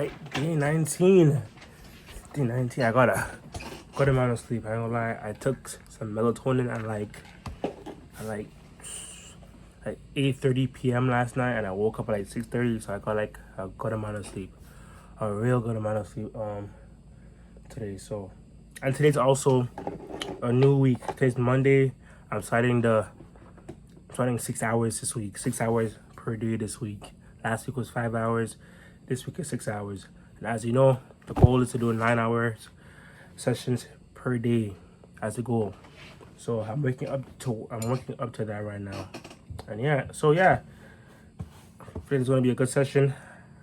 Alright, day 19. Day 19. I got a good amount of sleep. I ain't gonna lie. I took some melatonin at like 8:30 p.m. last night, and I woke up at like 6:30. So I got like a good amount of sleep, a real good amount of sleep today. So, and today's also a new week. Today's Monday. I'm starting 6 hours this week. 6 hours per day this week. Last week was 5 hours. This week is 6 hours. And as you know, the goal is to do 9 hours sessions per day as a goal. So I'm working up to that right now. And yeah, so yeah, I think it's gonna be a good session.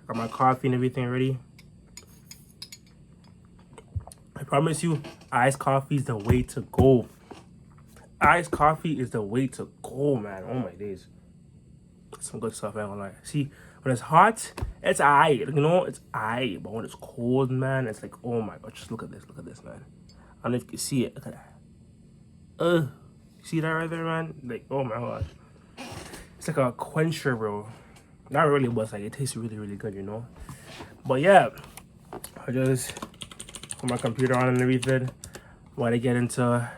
Got my coffee and everything ready. I promise you, iced coffee is the way to go. Iced coffee is the way to go, man. Oh my days. Some good stuff, I ain't gonna lie. See, when it's hot, it's aight. You know, it's aight. But when it's cold, man, it's like, oh my god, just look at this, man. I don't know if you can see it. Look at that. See that right there, man? Like, oh my god. It's like a quencher, bro. Not really, but it's like, it tastes really, really good, you know? But yeah, I just put my computer on and everything. While I get into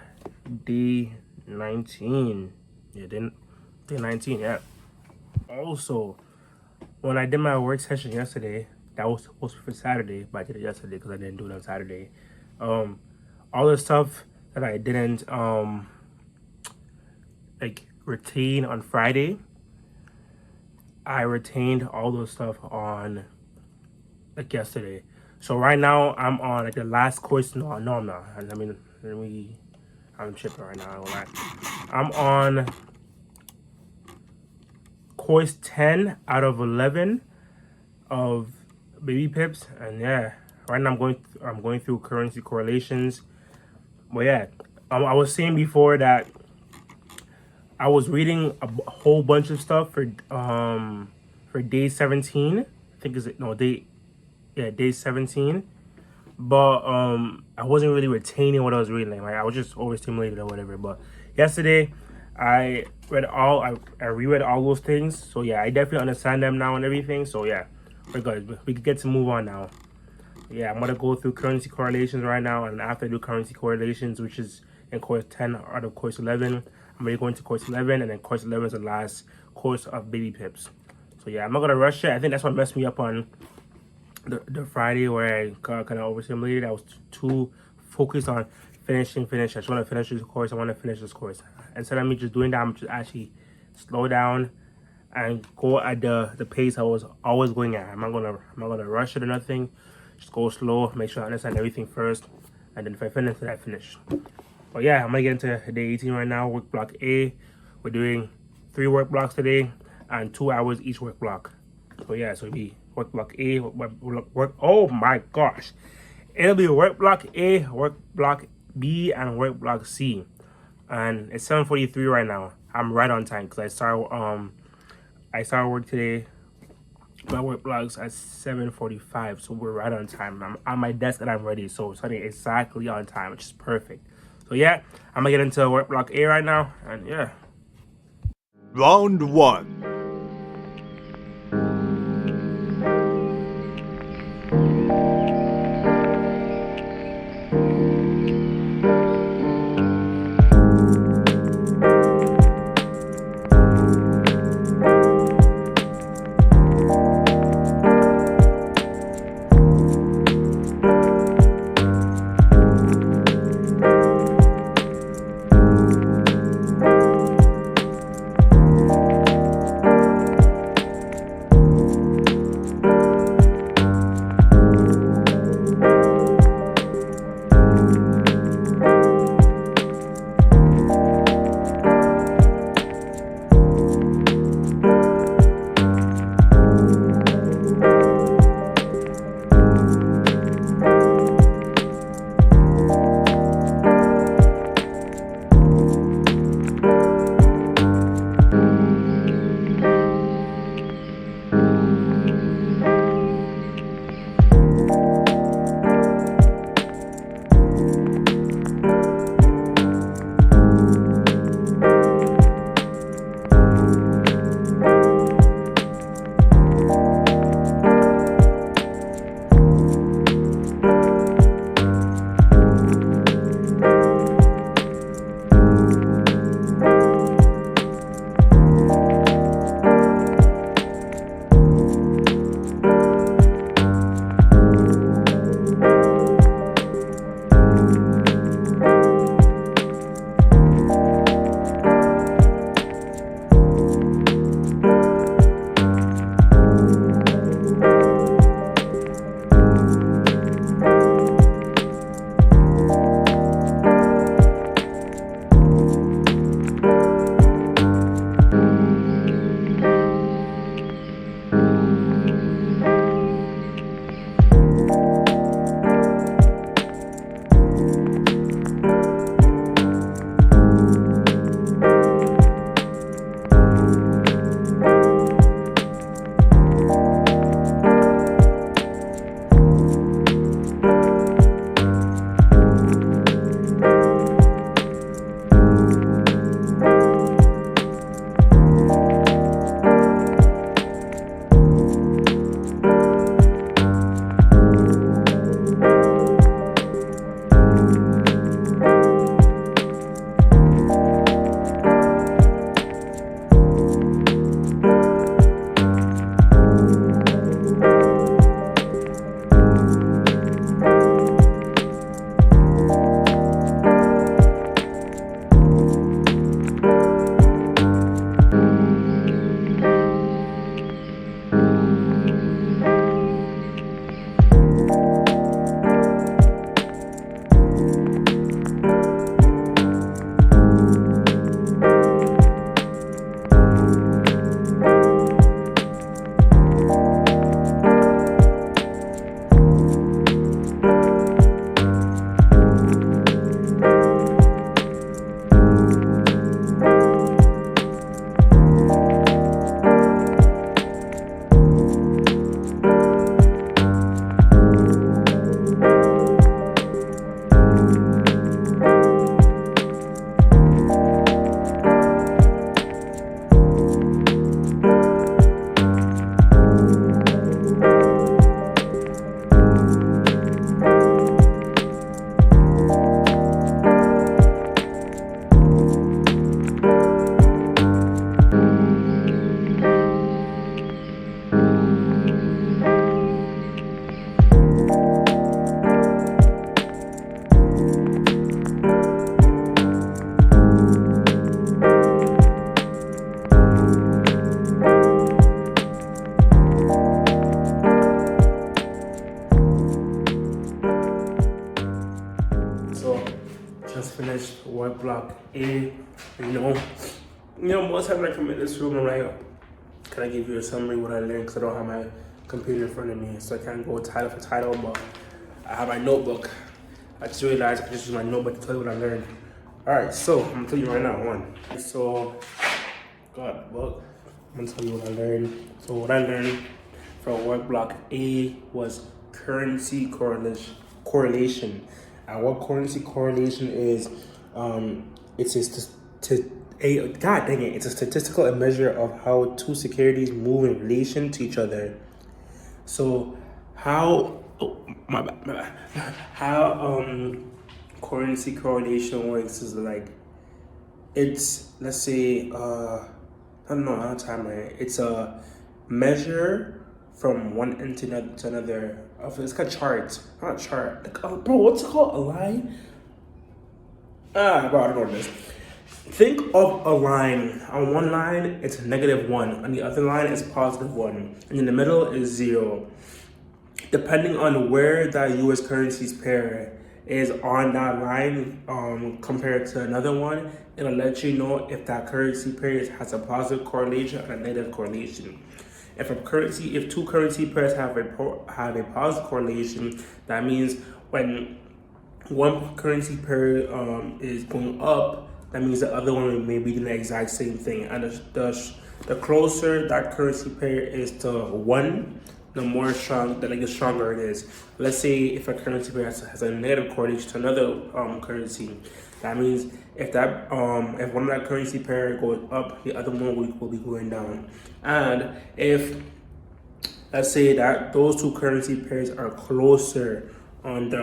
day 19. Yeah, day 19, yeah. Also, when I did my work session yesterday, that was supposed to be for Saturday, but I did it yesterday because I didn't do it on Saturday. All the stuff that I didn't like retain on Friday, I retained all those stuff on like yesterday. So right now I'm on like the last course. No, I'm not. I'm tripping right now. I'm on course 10 out of 11 of baby pips, and yeah, right now I'm going through currency correlations. But yeah, I was saying before that I was reading a whole bunch of stuff for day 17. I think day 17. But I wasn't really retaining what I was reading. Like I was just overstimulated or whatever. But yesterday I reread all those things. So yeah, I definitely understand them now and everything. So yeah, we're good. We can get to move on now. Yeah, I'm gonna go through currency correlations right now, and after I do currency correlations, which is in course 10 out of course 11, I'm gonna go into course 11, and then course 11 is the last course of baby pips. So yeah, I'm not gonna rush it. I think that's what messed me up on the Friday, where I got kind of overstimulated. I was too focused on finish. I just want to finish this course. Instead of me just doing that, I'm just actually slow down and go at the pace I was always going at. I'm not gonna rush it or nothing. Just go slow, make sure I understand everything first, and then if I finish it, I finish. But yeah, I'm gonna get into day 18 right now. Work block A. We're doing 3 work blocks today and 2 hours each work block. So yeah, so it'll be work block A, oh my gosh. It'll be work block A, work block B, and work block C. And it's 7:43 right now. I'm right on time because I started work today. My work blocks at 7:45, so we're right on time. I'm on my desk and I'm ready, so starting exactly on time, which is perfect. So yeah, I'm gonna get into work block A right now, and yeah. Round 1. finished work block A. Most times I come in this room, I'm like, can I give you a summary of what I learned? Because I don't have my computer in front of me, so I can't go title for title, but I have my notebook. I just realized I can just use my notebook to tell you what I learned. All right, so I'm gonna tell you right now, I'm gonna tell you what I learned. So what I learned from work block A was currency correlation. And what currency correlation is, it's a statistical measure of how two securities move in relation to each other. So how currency correlation works is like, it's, let's say, it's a measure from one end to another. It's like a chart, not a chart. Bro, what's it called? A line? Bro, I don't know this. Think of a line. On one line, it's -1. On the other line, it's +1. And in the middle is 0. Depending on where that U.S. currency's pair is on that line, compared to another one, it'll let you know if that currency pair has a positive correlation or a negative correlation. If two currency pairs have a positive correlation, that means when one currency pair is going up, that means the other one may be doing the exact same thing. And the closer that currency pair is to 1, the stronger it is. Let's say if a currency pair has a negative correlation to another currency, that means if one of that currency pair goes up, the other one will be going down. And if, let's say that those two currency pairs are closer on the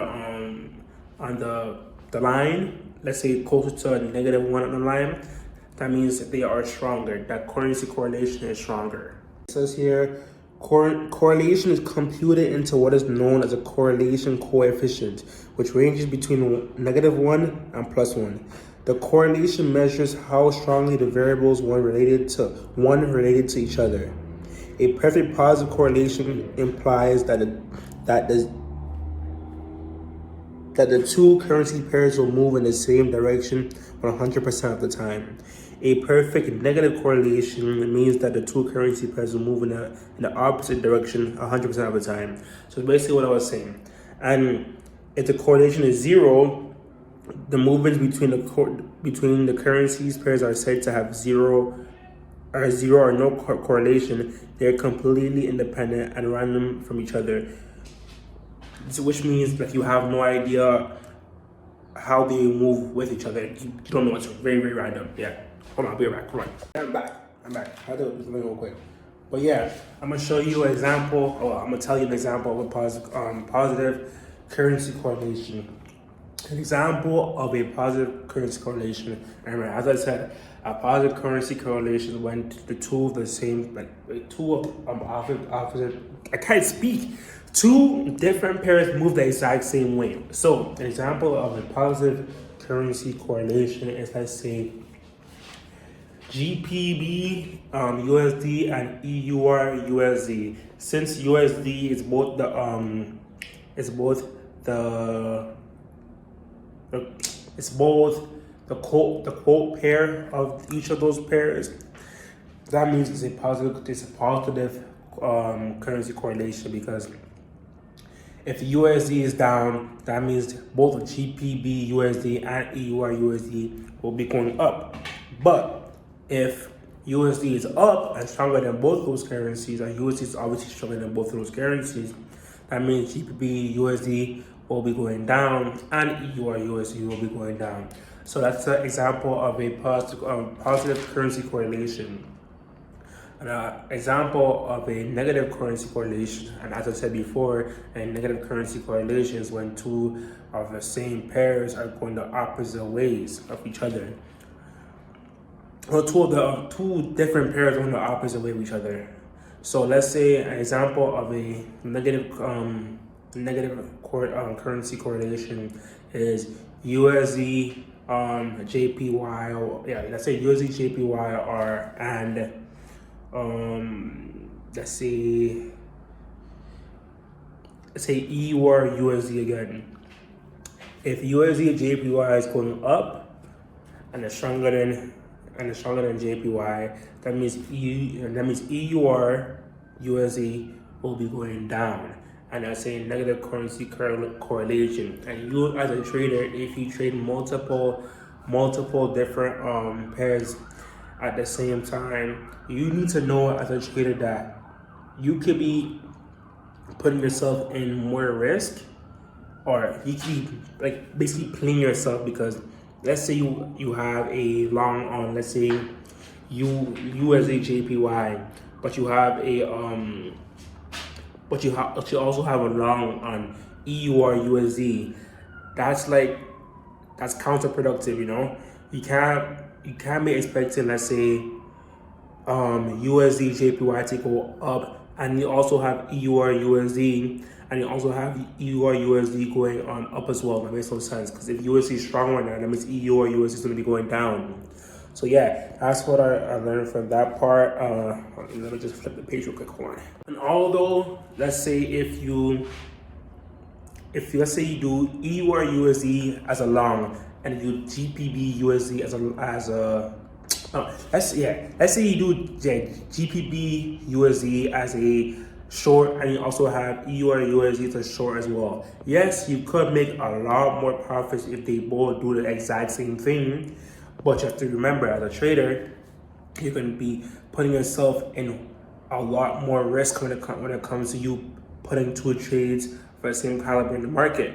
line, let's say closer to a -1 on the line, that means that they are stronger. That currency correlation is stronger. It says here, correlation is computed into what is known as a correlation coefficient, which ranges between -1 and +1. The correlation measures how strongly the variables related to each other. A perfect positive correlation implies that the two currency pairs will move in the same direction 100% of the time. A perfect negative correlation means that the two currency pairs will move in the opposite direction 100% of the time. So basically what I was saying. And if the correlation is 0, the movements between the currencies pairs are said to have zero or no correlation. They're completely independent and random from each other. So which means that you have no idea how they move with each other. You don't know. It's very, very random. Yeah. Hold on, I'll be right back. Come on. I'm back. I'll do this real quick. But yeah, I'm gonna show you an example. I'm gonna tell you an example of a positive currency correlation. An example of a positive currency correlation. Remember, as I said, a positive currency correlation when the two of the same, opposite. I can't speak. Two different pairs move the exact same way. So, an example of a positive currency correlation is, let's say, GBP USD and EUR USD. Since USD is both the quote pair of each of those pairs, that means it's a positive currency correlation, because if USD is down, that means both GBP USD and EUR USD will be going up. But if USD is up and stronger than both those currencies, and USD is obviously stronger than both of those currencies, that means GBP USD will be going down and EUR USD will be going down. So that's an example of a positive currency correlation. An example of a negative currency correlation, and as I said before, a negative currency correlation is when two of the same pairs are going the opposite ways of each other. Or two different pairs going the opposite way of each other. So let's say an example of a negative currency correlation is USD JPY. Let's say USD JPY and let's say EUR USD again. If USD JPY is going up, and it's stronger than JPY. That means EUR USD will be going down, and that's a negative currency correlation. And you, as a trader, if you trade multiple different pairs at the same time, you need to know as a trader that you could be putting yourself in more risk, or you keep like basically playing yourself, because let's say you have a long on, let's say USD JPY, but you have a but you also have a long on EUR USD. That's counterproductive, you know. You can't be expecting, let's say, USD JPY to go up, and you also have EUR USD, and you also have EUR USD going on up as well. That makes no sense, because if USD is strong right now, that means EUR USD is going to be going down. So yeah, that's what I learned from that part. Let me just flip the page real quick. Hold on. And although, let's say if you let's say you do EUR USD as a long, and you do GPB USD let's say you do GPB USD as a short, and you also have EUR USD to short as well. Yes, you could make a lot more profits if they both do the exact same thing, but you have to remember, as a trader, you're going to be putting yourself in a lot more risk when it comes to you putting two trades for the same caliber in the market.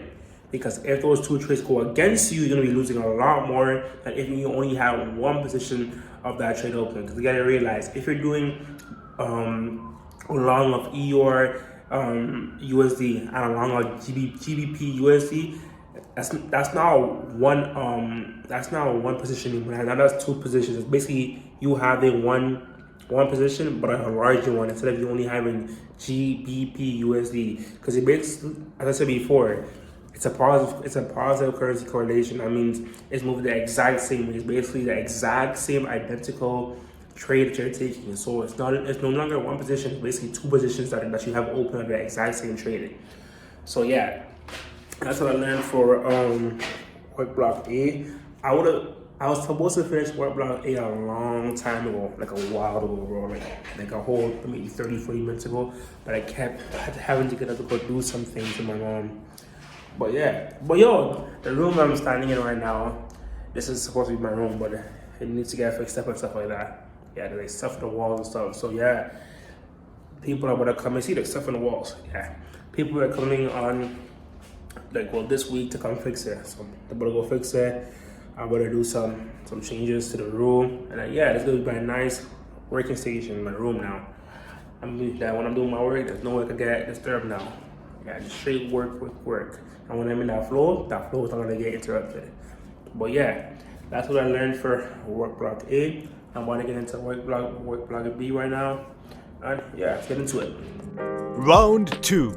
Because if those two trades go against you, you're going to be losing a lot more than if you only have one position of that trade open. Because you got to realize, if you're doing a long of EUR USD and a long of GBP USD, that's not one position anymore. Now that's two positions. It's basically you having one position, but a larger one, instead of you only having GBP USD. Because it makes, as I said before, it's a positive currency correlation. That means it's moving the exact same way. It's basically the exact same identical trade that you're taking. So it's no longer one position. It's basically two positions that you have open on the exact same trading. So yeah, that's what I learned for work block A. I was supposed to finish work block A a long time ago, like a while ago, bro, like a whole maybe 30-40 minutes ago. But I kept having to get up to go do some things with my mom. But yeah, yo, the room I'm standing in right now, this is supposed to be my room, but it needs to get fixed up and stuff like that. Yeah, there's stuff in the walls and stuff. So yeah, people are gonna come and see the stuff in the walls. Yeah, people are coming on, like, well, this week to come fix it. So they're gonna go fix it. I'm gonna do some changes to the room, and then, yeah, this is gonna be my nice working station in my room now. That when I'm doing my work, there's no way I can get disturbed now. Yeah, just straight work. And when I'm in that flow is not gonna get interrupted. But yeah, that's what I learned for work block A. I'm gonna get into work block B right now. And yeah, let's get into it. Round 2.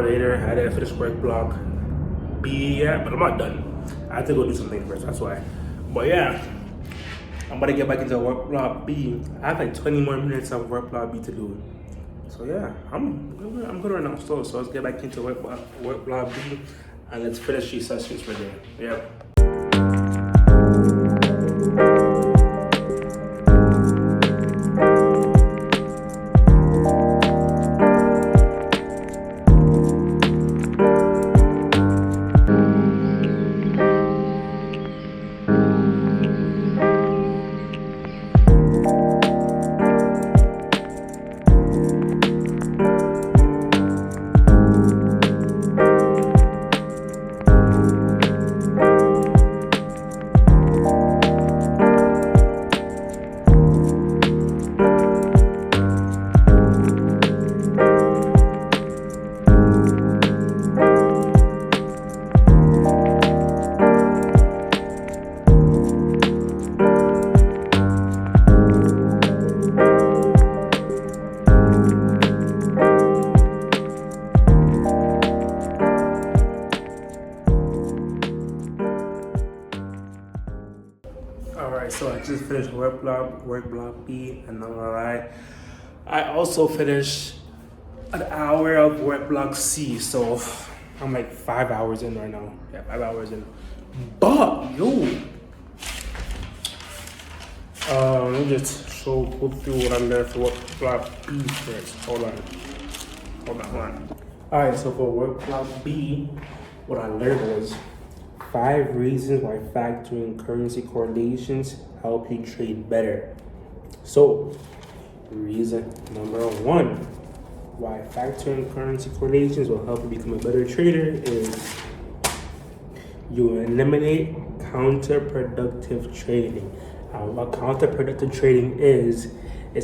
hour later. I didn't finish work block B yet, but I'm not done. I have to go do something first, that's why. But yeah, I'm about to get back into work block B. I have like 20 more minutes of work block B to do. So yeah, I'm good right now still. So let's get back into work block B and let's finish these sessions for there. Yeah. Alright, so I just finished work block B, and not gonna lie, I also finished an hour of work block C, so I'm like 5 hours in right now. Yeah, 5 hours in. But yo, let me just go through what I learned for work block B first. Hold on. Alright, so for work block B, what I learned was 5 reasons why factoring currency correlations help you trade better. So, reason number 1 why factoring currency correlations will help you become a better trader is you eliminate counterproductive trading. What counterproductive trading is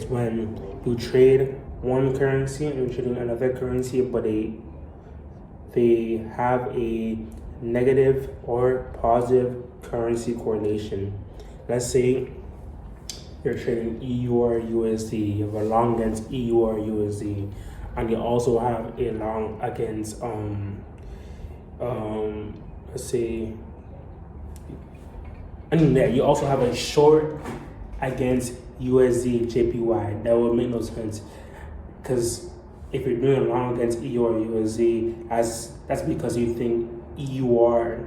when you trade one currency and you're trading another currency, but they have a negative or positive currency correlation. Let's say you're trading EUR USD, you have a long against EUR USD, and you also have a long against let's say, and yeah, you also have a short against USD JPY. That would make no sense, because if you're doing a long against EUR USD, that's because you think EUR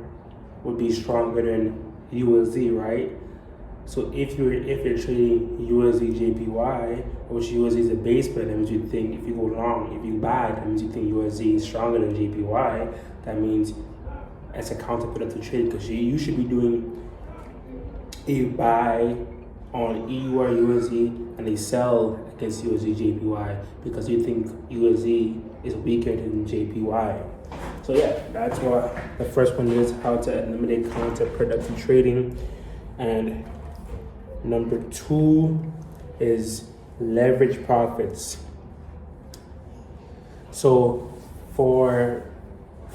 would be stronger than USD, right? So if you're trading USD JPY, which USD is a base pair, that means you think if you go long, if you buy, that means you think USD is stronger than JPY. That means it's a counterproductive trade, because you should be doing a buy on EUR USD and a sell against USD JPY because you think USD is weaker than JPY. So yeah, that's what the first one is, how to eliminate counterproductive trading. And number 2 is leverage profits. So for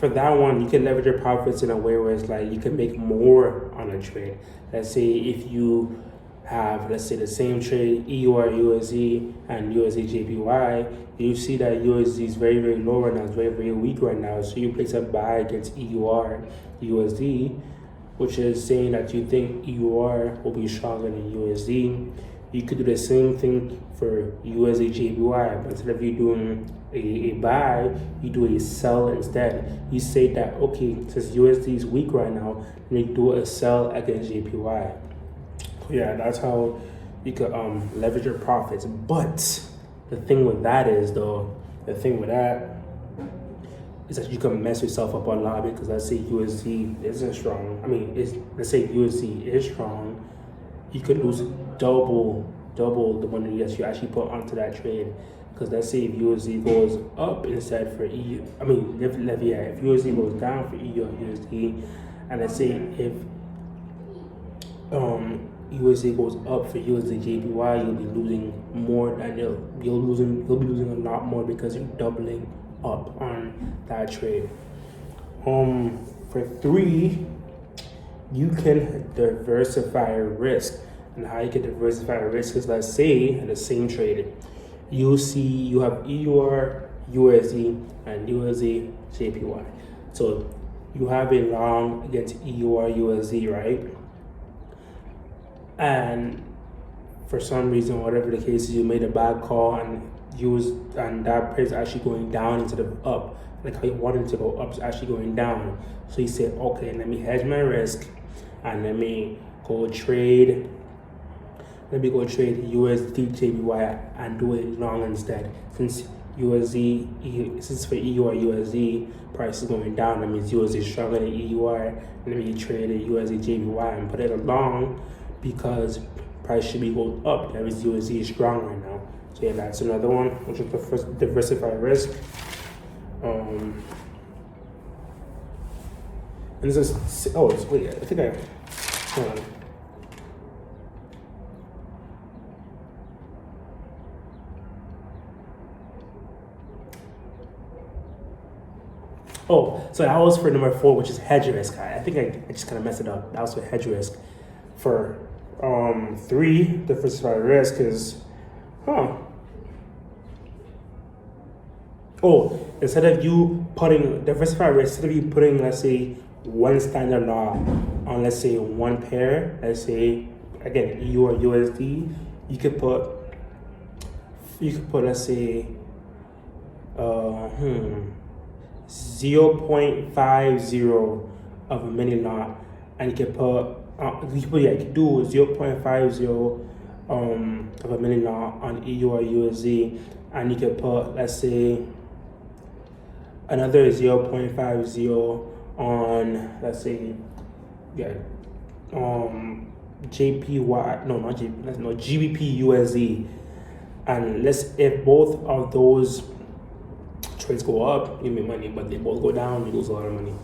that one, you can leverage your profits in a way where it's like you can make more on a trade. Let's say if you have, let's say, the same trade, EUR USD and USD JPY, you see that USD is very, very low right now, it's very, very weak right now. So you place a buy against EUR USD, which is saying that you think EUR will be stronger than USD. You could do the same thing for USD JPY, but instead of you doing a buy, you do a sell instead. You say that, okay, since USD is weak right now, let me do a sell against JPY. Yeah, that's how you could leverage your profits. But the thing with that is that you can mess yourself up a lot, because let's say USD isn't strong. Let's say USD is strong, you could lose double the money that you actually put onto that trade. Because let's say if USD goes up instead for EU, if USD goes down for EU USD, and let's say if USD goes up for USD JPY, you'll be losing more than you'll be losing a lot more, because you're doubling up on that trade. For 3, you can diversify risk. And how you can diversify risk is, let's say in the same trade, you have EUR USD, and USD JPY. So you have a long against EUR USD, right? And for some reason, whatever the case is, you made a bad call and that price is actually going down instead of up. Like how you wanted to go up is actually going down. So you said, okay, let me hedge my risk and let me go trade USD JPY and do it long instead. Since for EUR USD price is going down, that means USD is stronger than EUR. Let me trade it USD JPY and put it along because price should be going up. That means USD is strong right now. So yeah, that's another one, which is the first diversify risk. And this is wait, I think I hold on. Oh, so that was for number 4, which is hedge risk. I think I just kind of messed it up. That was for hedge risk. For 3, diversified risk is, Oh, instead of you putting diversified risk, instead of you putting, let's say, one standard lot on, let's say, one pair, let's say, again, EU or USD, you could put, let's say, 0.50 of a mini lot, and you can put you can do 0.50 of a mini lot on EU or USD, and you can put, let's say, another 0.50 on, let's say, JPY, no, not JP, no, GBP USD, and if both of those trades go up, you make money, but they both go down, you lose a lot of money.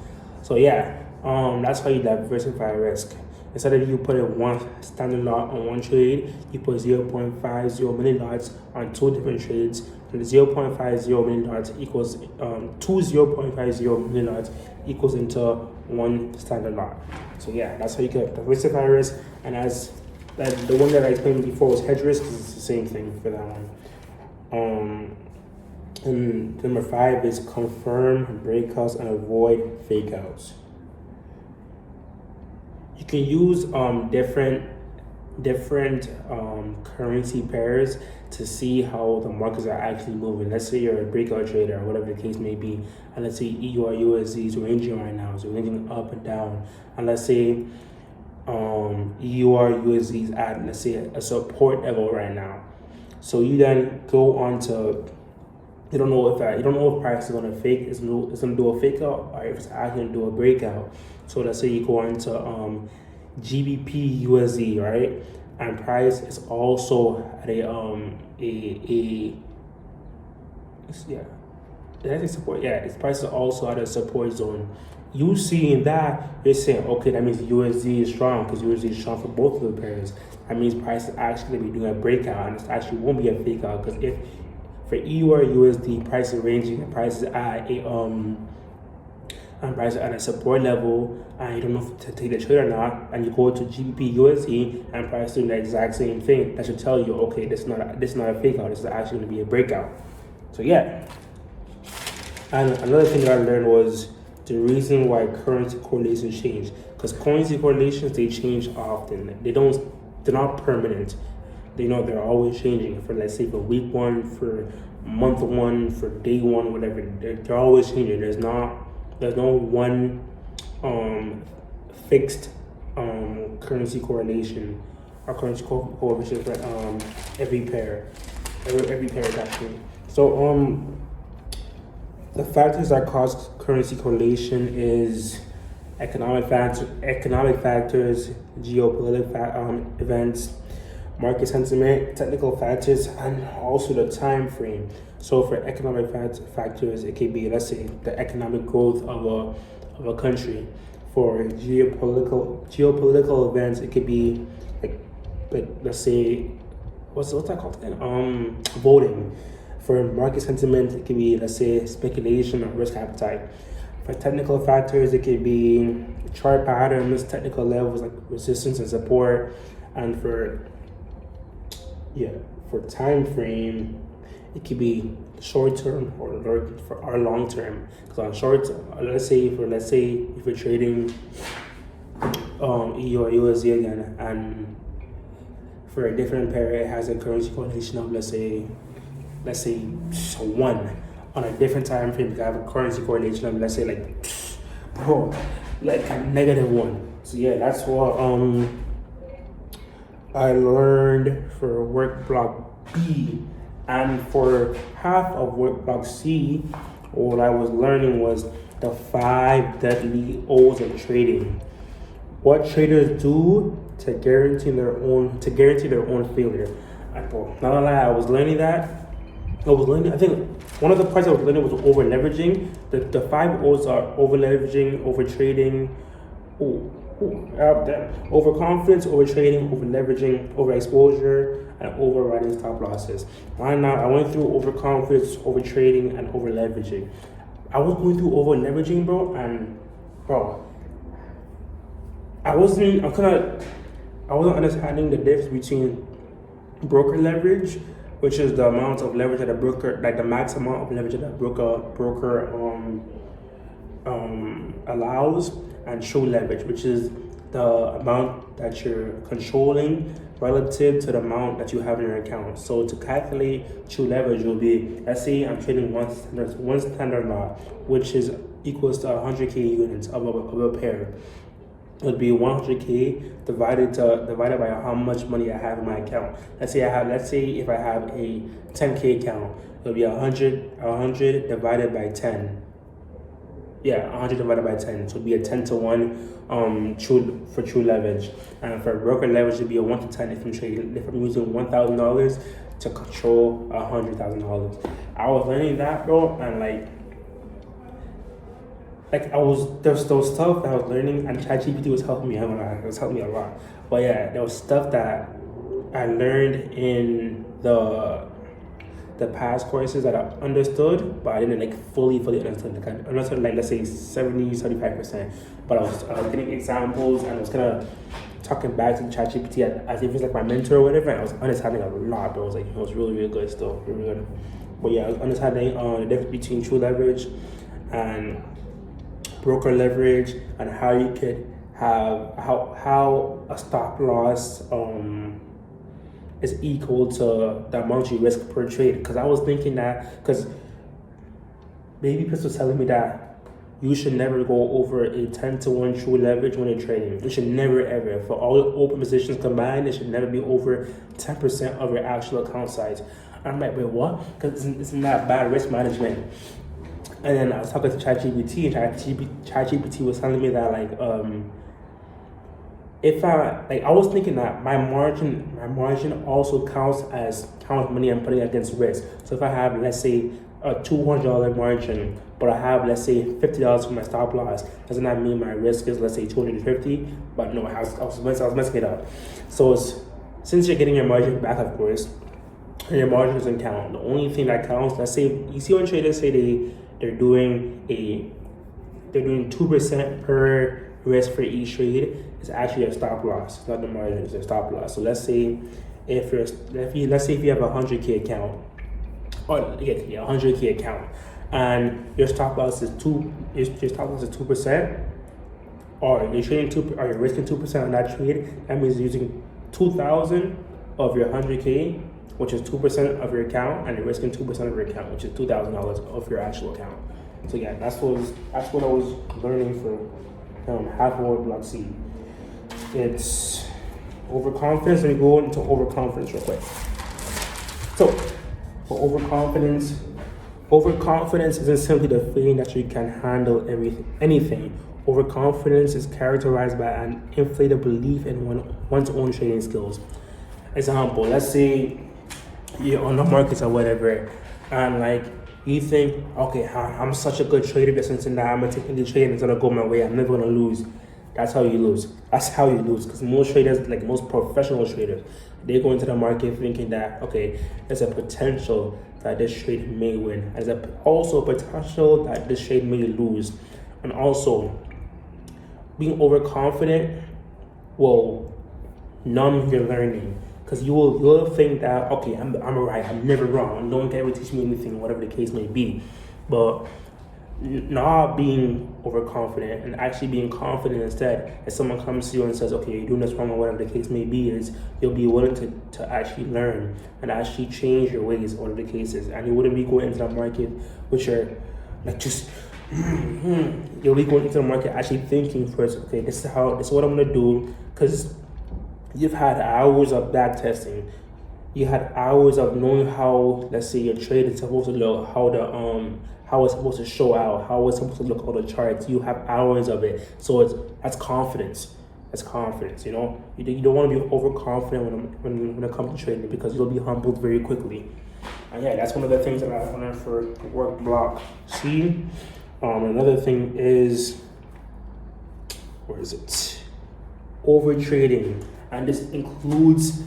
So yeah, that's how you diversify risk. Instead of you putting one standard lot on one trade, you put 0.50 mini lots on 2 different trades, and the 0.50 mini lots equals 2 0.50 mini lots equals into 1 standard lot. So yeah, that's how you can diversify risk. And as the one that I explained before was hedge risk, it's the same thing for that one. And number 5 is confirm breakouts and avoid fake outs. You can use different currency pairs to see how the markets are actually moving. Let's say you're a breakout trader or whatever the case may be, and let's say EU or USD is ranging right now, so ranging up and down. And let's say EU or USD is at, let's say, a support level right now. So you then go on to, you don't know if price is gonna it's gonna do a fake out, or if it's actually gonna do a breakout. So let's say you go into GBP USD, right? And price is also at its price is also at a support zone. You seeing that, you're saying, okay, that means USD is strong, because USD is strong for both of the pairs. That means price is actually be doing a breakout, and it actually won't be a fake out, because if for EU or USD, price is ranging, and price is at a support level, and you don't know if to take the trade or not, and you go to GBP USD and price doing the exact same thing, that should tell you, okay, this is not a fake out, this is actually going to be a breakout. So yeah. And another thing that I learned was the reason why currency correlations change, because currency correlations, they change often. They're not permanent. They're always changing. For, let's say, for week 1, for month 1, for day 1, whatever. They're always changing. There's no one fixed currency correlation or currency coefficient for every pair. Every pair is actually. So the factors that cause currency correlation is economic factors, geopolitical events, market sentiment, technical factors, and also the time frame. So for economic factors, it could be, let's say, the economic growth of a country. For geopolitical events, it could be like let's say, what's that called again? Voting. For market sentiment, it could be, let's say, speculation or risk appetite. For technical factors, it could be chart patterns, technical levels like resistance and support. And for time frame, It could be short term or long term. Because on short, let's say if you're trading EU or USD again, and for a different pair it has a currency correlation of let's say 1 on a different time frame. You have a currency correlation of let's say like a -1. So yeah, that's what I learned for work block B. And for half of work block C, what I was learning was the 5 deadly O's of trading. What traders do to guarantee their own failure. Not gonna lie, I was learning that. I think one of the parts I was learning was over leveraging. The 5 O's are over leveraging, over trading, overconfidence, over trading, over leveraging, over exposure, and overriding stop losses. Right now, I went through overconfidence, over trading, and over leveraging. I was going through over leveraging, bro, I wasn't understanding the difference between broker leverage, which is the amount of leverage that a broker, like the max amount of leverage that a broker allows, and true leverage, which is the amount that you're controlling relative to the amount that you have in your account. So to calculate true leverage will be, let's say I'm trading one standard lot, which is equals to 100k units of a pair. It would be 100k divided by how much money I have in my account. Let's say if I have a 10k account, it'll be 100 divided by 10. Yeah, 100 divided by 10. So it'd be a 10 to 1 true leverage. And for broker leverage, it'd be a 1 to 10 if I'm using $1,000 to control $100,000. I was learning that, bro, and there's those stuff that I was learning, and ChatGPT was helping me out. It was helping me a lot. But yeah, there was stuff that I learned in the past courses that I understood, but I didn't fully understand. I understood let's say 70-75%. But I was getting examples, and I was kind of talking back to ChatGPT as if it's like my mentor or whatever. And I was understanding a lot, but it was really, really good still, really good. But yeah, I was understanding the difference between true leverage and broker leverage, and how you could have how a stop loss is equal to the amount you risk per trade. Because I was thinking that, because Baby Pips was telling me that you should never go over a 10 to 1 true leverage when you're trading. You should never ever, for all open positions combined, it should never be over 10% of your actual account size. I'm like, wait, what? Because isn't that bad risk management? And then I was talking to ChatGPT, and ChatGPT was telling me that if I was thinking that my margin also counts money I'm putting against risk. So if I have, let's say, a $200 margin, but I have, let's say, $50 for my stop loss, doesn't that mean my risk is, let's say, $250? But no, I was messing it up. So since you're getting your margin back, of course, and your margin doesn't count. The only thing that counts, let's say, you see when traders say they're doing 2% per risk for each trade, it's actually a stop loss. It's not the margin, it's a stop loss. So let's say if you have a 100k account, or 100k account, and your stop loss is 2%, or you're trading or you're risking 2% on that trade, that means you're using 2,000 of your 100k, which is 2% of your account, and you're risking 2% of your account, which is $2,000 of your actual account. So yeah, that's what I was learning for half of work block C. It's overconfidence. Let me go into overconfidence real quick. So for overconfidence isn't simply the feeling that you can handle anything. Overconfidence is characterized by an inflated belief in one's own trading skills. Example, let's say you're on the markets or whatever, and you think, okay, I'm such a good trader, this and that, I'm gonna take any trade and it's gonna go my way, I'm never gonna lose. That's how you lose. Because most traders, most professional traders, they go into the market thinking that, okay, there's a potential that this trade may win. There's also a potential that this trade may lose. And also, being overconfident will numb your learning. because you'll think that, okay, I'm right, I'm never wrong, no one can ever teach me anything, whatever the case may be. But not being overconfident and actually being confident instead, if someone comes to you and says, okay, you're doing this wrong, or whatever the case may be, is you'll be willing to actually learn and actually change your ways, whatever the case is. And you wouldn't be going into the market with your like just you'll be going into the market actually thinking first, okay, this is what I'm gonna do, because you've had hours of back testing. You had hours of knowing how, let's say, your trade is supposed to look, how it's supposed to show out, how it's supposed to look on the charts. You have hours of it, so that's confidence. That's confidence. You know, you don't want to be overconfident when it comes to trading, because you'll be humbled very quickly. And yeah, that's one of the things that I learned for work block C. Another thing is, where is it? Over trading, and this includes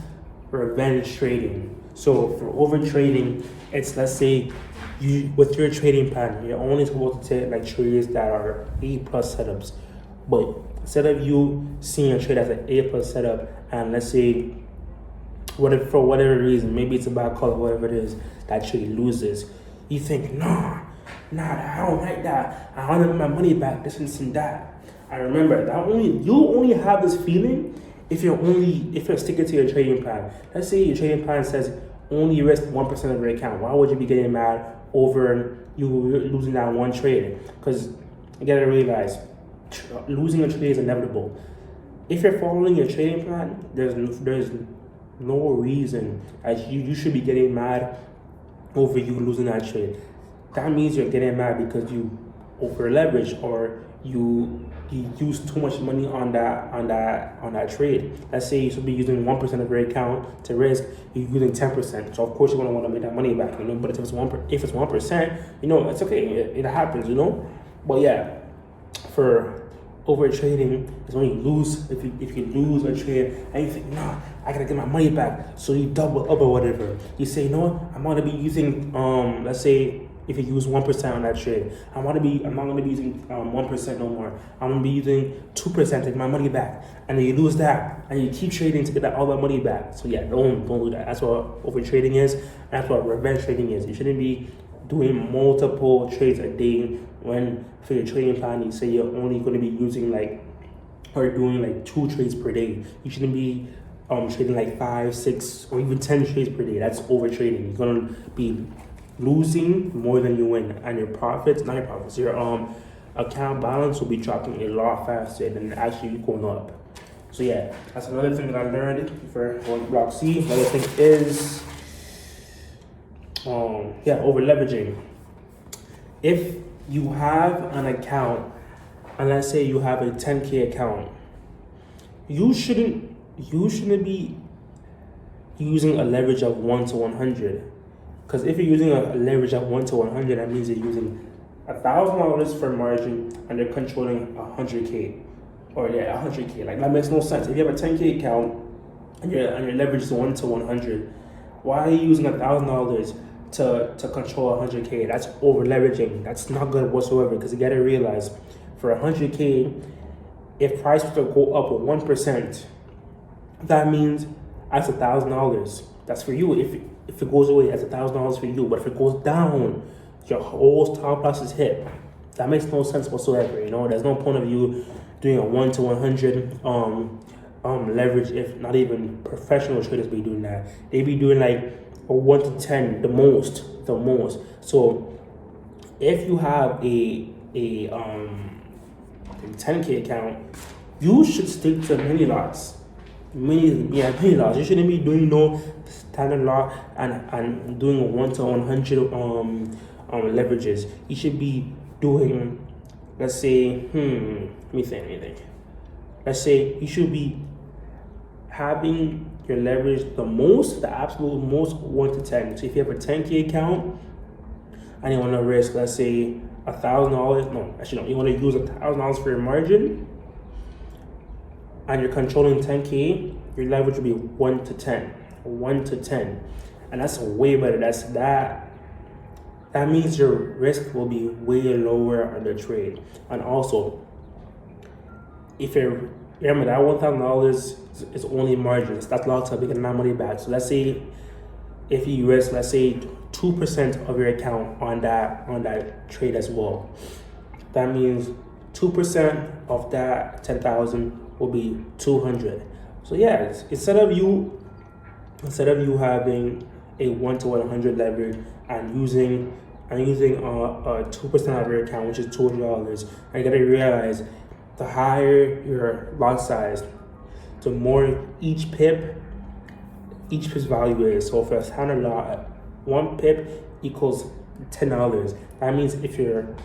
revenge trading. So for over trading, it's, let's say, you with your trading plan, you're only supposed to take like trades that are A+ setups. But instead of you seeing a trade as an A+ setup, and let's say, for whatever reason, maybe it's a bad call, whatever it is, that trade loses, you think, nah, I don't like that. I want my money back, this and that. And remember that you'll only have this feeling if you're sticking to your trading plan. Let's say your trading plan says only risk 1% of your account. Why would you be getting mad over you losing that one trade? Because you gotta realize, losing a trade is inevitable. If you're following your trading plan, there's no reason that you should be getting mad over you losing that trade. That means you're getting mad because you over leverage, or you use too much money on that trade. Let's say you should be using 1% of your account to risk, you're using 10%. So of course you're gonna want to make that money back, you know. But if it's 1%, you know, it's okay. It happens, you know. But yeah, for over trading is when you lose. If you lose a trade and you think, nah, I gotta get my money back, so you double up or whatever. You say, no, I'm gonna be using let's say, if you use 1% on that trade, I'm not gonna be using 1% no more. I'm gonna be using 2% to get my money back. And then you lose that, and you keep trading to get all that money back. So yeah, don't do that. That's what over trading is. That's what revenge trading is. You shouldn't be doing multiple trades a day when for your trading plan you say you're only going to be using or doing 2 trades per day. You shouldn't be trading 5, 6, or even 10 trades per day. That's over trading. You're gonna be losing more than you win, and your account balance will be dropping a lot faster than actually going up. So yeah, that's another thing that I learned for block C. Another thing is over leveraging. If you have an account, and let's say you have a 10K account, you shouldn't be using a leverage of 1 to 100. Because if you're using a leverage of 1 to 100, that means you're using $1,000 for margin and they're controlling 100K. Or 100K. That makes no sense. If you have a 10K account and your leverage is 1 to 100, why are you using $1,000 to control 100K? That's over leveraging. That's not good whatsoever, because you gotta realize, for 100K, if price was to go up 1%, that means that's $1,000. That's for you. If it goes away, that's $1,000 for you. But if it goes down, your whole stop loss is hit. That makes no sense whatsoever. You know, there's no point of you doing a 1 to 100 leverage if not even professional traders be doing that. They be doing a 1 to 10, the most. So if you have a 10K account, you should stick to mini lots. Mini lots. You shouldn't be doing no standard lot and doing a 1 to 100 leverages. You should be doing, let's say, let me think. Let's say you should be having your leverage the absolute most 1 to 10. So if you have a 10K account and you want to risk, let's say, $1,000, you want to use $1,000 for your margin, and you're controlling 10K, your leverage will be 1 to 10. 1 to 10. And that's way better. That means your risk will be way lower on the trade. And also, if your remember that $1,000 is only margins. That's locked up. You get that money back. So let's say if you risk, let's say 2% of your account on that trade as well. That means 2% of that 10,000 will be 200. So yeah, instead of you having a 1 to 100 leverage and using 2% of your account, which is $200, I gotta realize the higher your lot size, the more each pip's value is. So for a standard lot, 1 pip equals $10. That means if your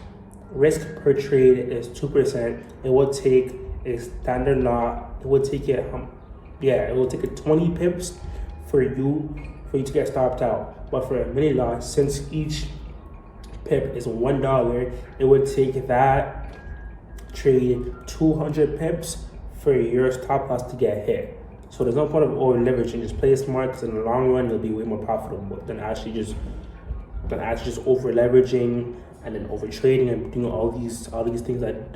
risk per trade is 2%, it will take a standard lot. It will take it 20 pips for you to get stopped out. But for a mini lot, since each pip is $1, it would take that trade 200 pips for your stop loss to get hit. So there's no point of over leveraging. Just play it smart, because in the long run you'll be way more profitable than actually just over leveraging and then over trading and doing all these things that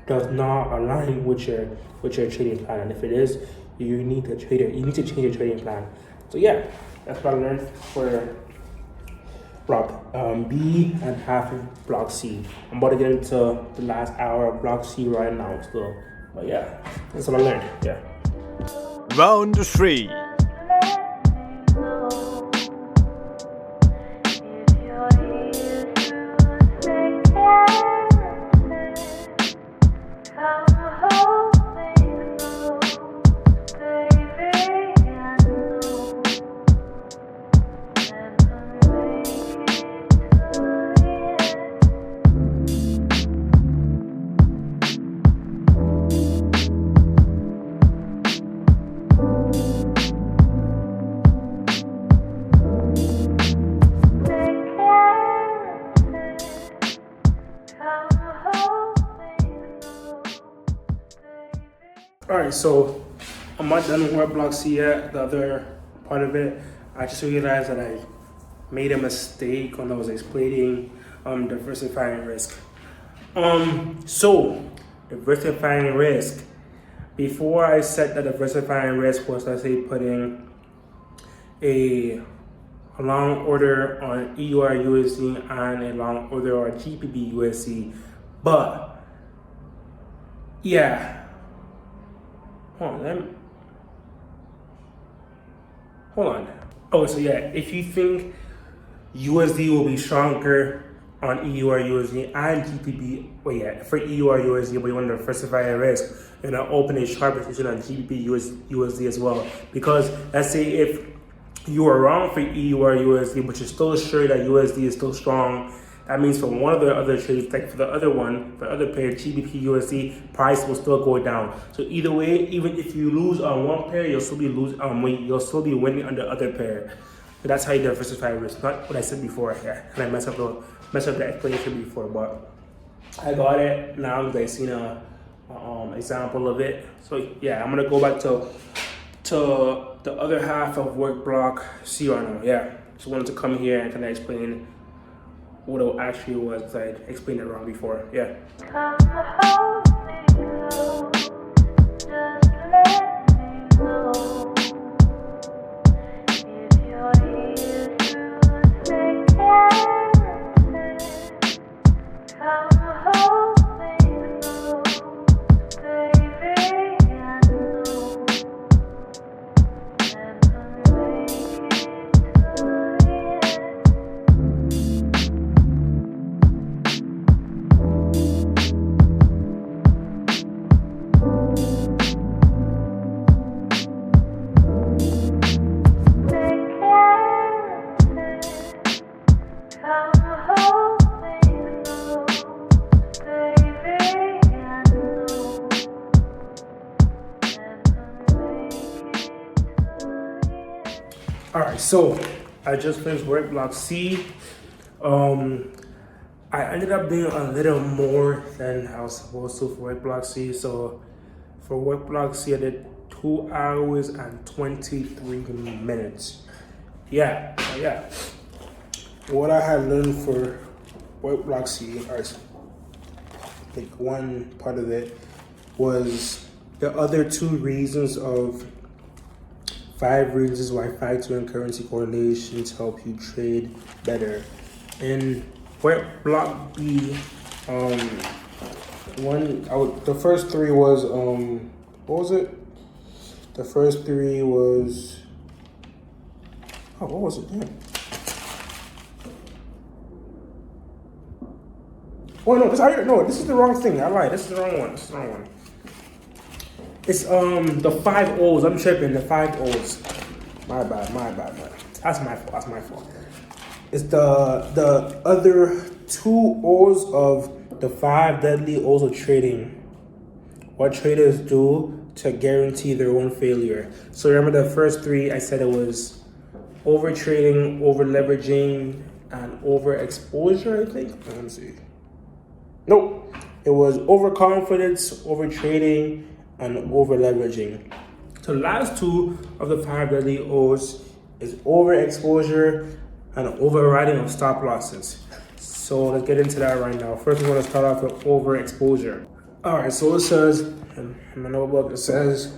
does not align with your trading plan. And if it is, you need to change your trading plan. So yeah, that's what I learned for block B and half of block C. I'm about to get into the last hour of block C right now still. But yeah, that's what I learned. Yeah. Round 3. Alright, so I'm not done with what block C yet. The other part of it, I just realized that I made a mistake when I was explaining diversifying risk. So diversifying risk. Before I said that diversifying risk was, let's say, putting a long order on EUR USD and a long order on GBP USD, but yeah. Hold on. Oh, so yeah, if you think USD will be stronger on EUR USD and GBP, for EUR USD, but you want to diversify your risk, you're gonna open a sharp position on GBP USD as well. Because let's say if you are wrong for EUR USD, but you're still sure that USD is still strong, that means for one of the other trades, like for the other pair, GBP USD, price will still go down. So either way, even if you lose on one pair, you'll still be winning on the other pair. So that's how you diversify risk. Not what I said before. Yeah, and I messed up the explanation before, but I got it now because I seen a example of it. So yeah, I'm gonna go back to the other half of work block C right now. Yeah, just wanted to come here and kind of explain what it actually was, because I explained it wrong before. Yeah. Alright, so I just finished work block C. I ended up doing a little more than I was supposed to for work block C. So for work block C, I did 2 hours and 23 minutes. Yeah. What I had learned for work block C, or like one part of it, was the other 2 reasons of 5 reasons why factor and currency correlations help you trade better. In block B, the first 3 was what was it? The first 3 was what was it? Damn. Oh no, this is the wrong thing. I lied. This is the wrong one. It's the 5 O's. I'm tripping. The 5 O's. My bad. That's my fault. It's the other 2 O's of the 5 deadly O's of trading. What traders do to guarantee their own failure. So remember the first 3, I said it was over trading, over leveraging, and over exposure, I think. Let me see. Nope. It was overconfidence, over trading, and over leveraging. So the last 2 of the 5 deadly O's is overexposure and overriding of stop losses. So let's get into that right now. First, we're going to start off with overexposure. All right, so it says, in my notebook, it says,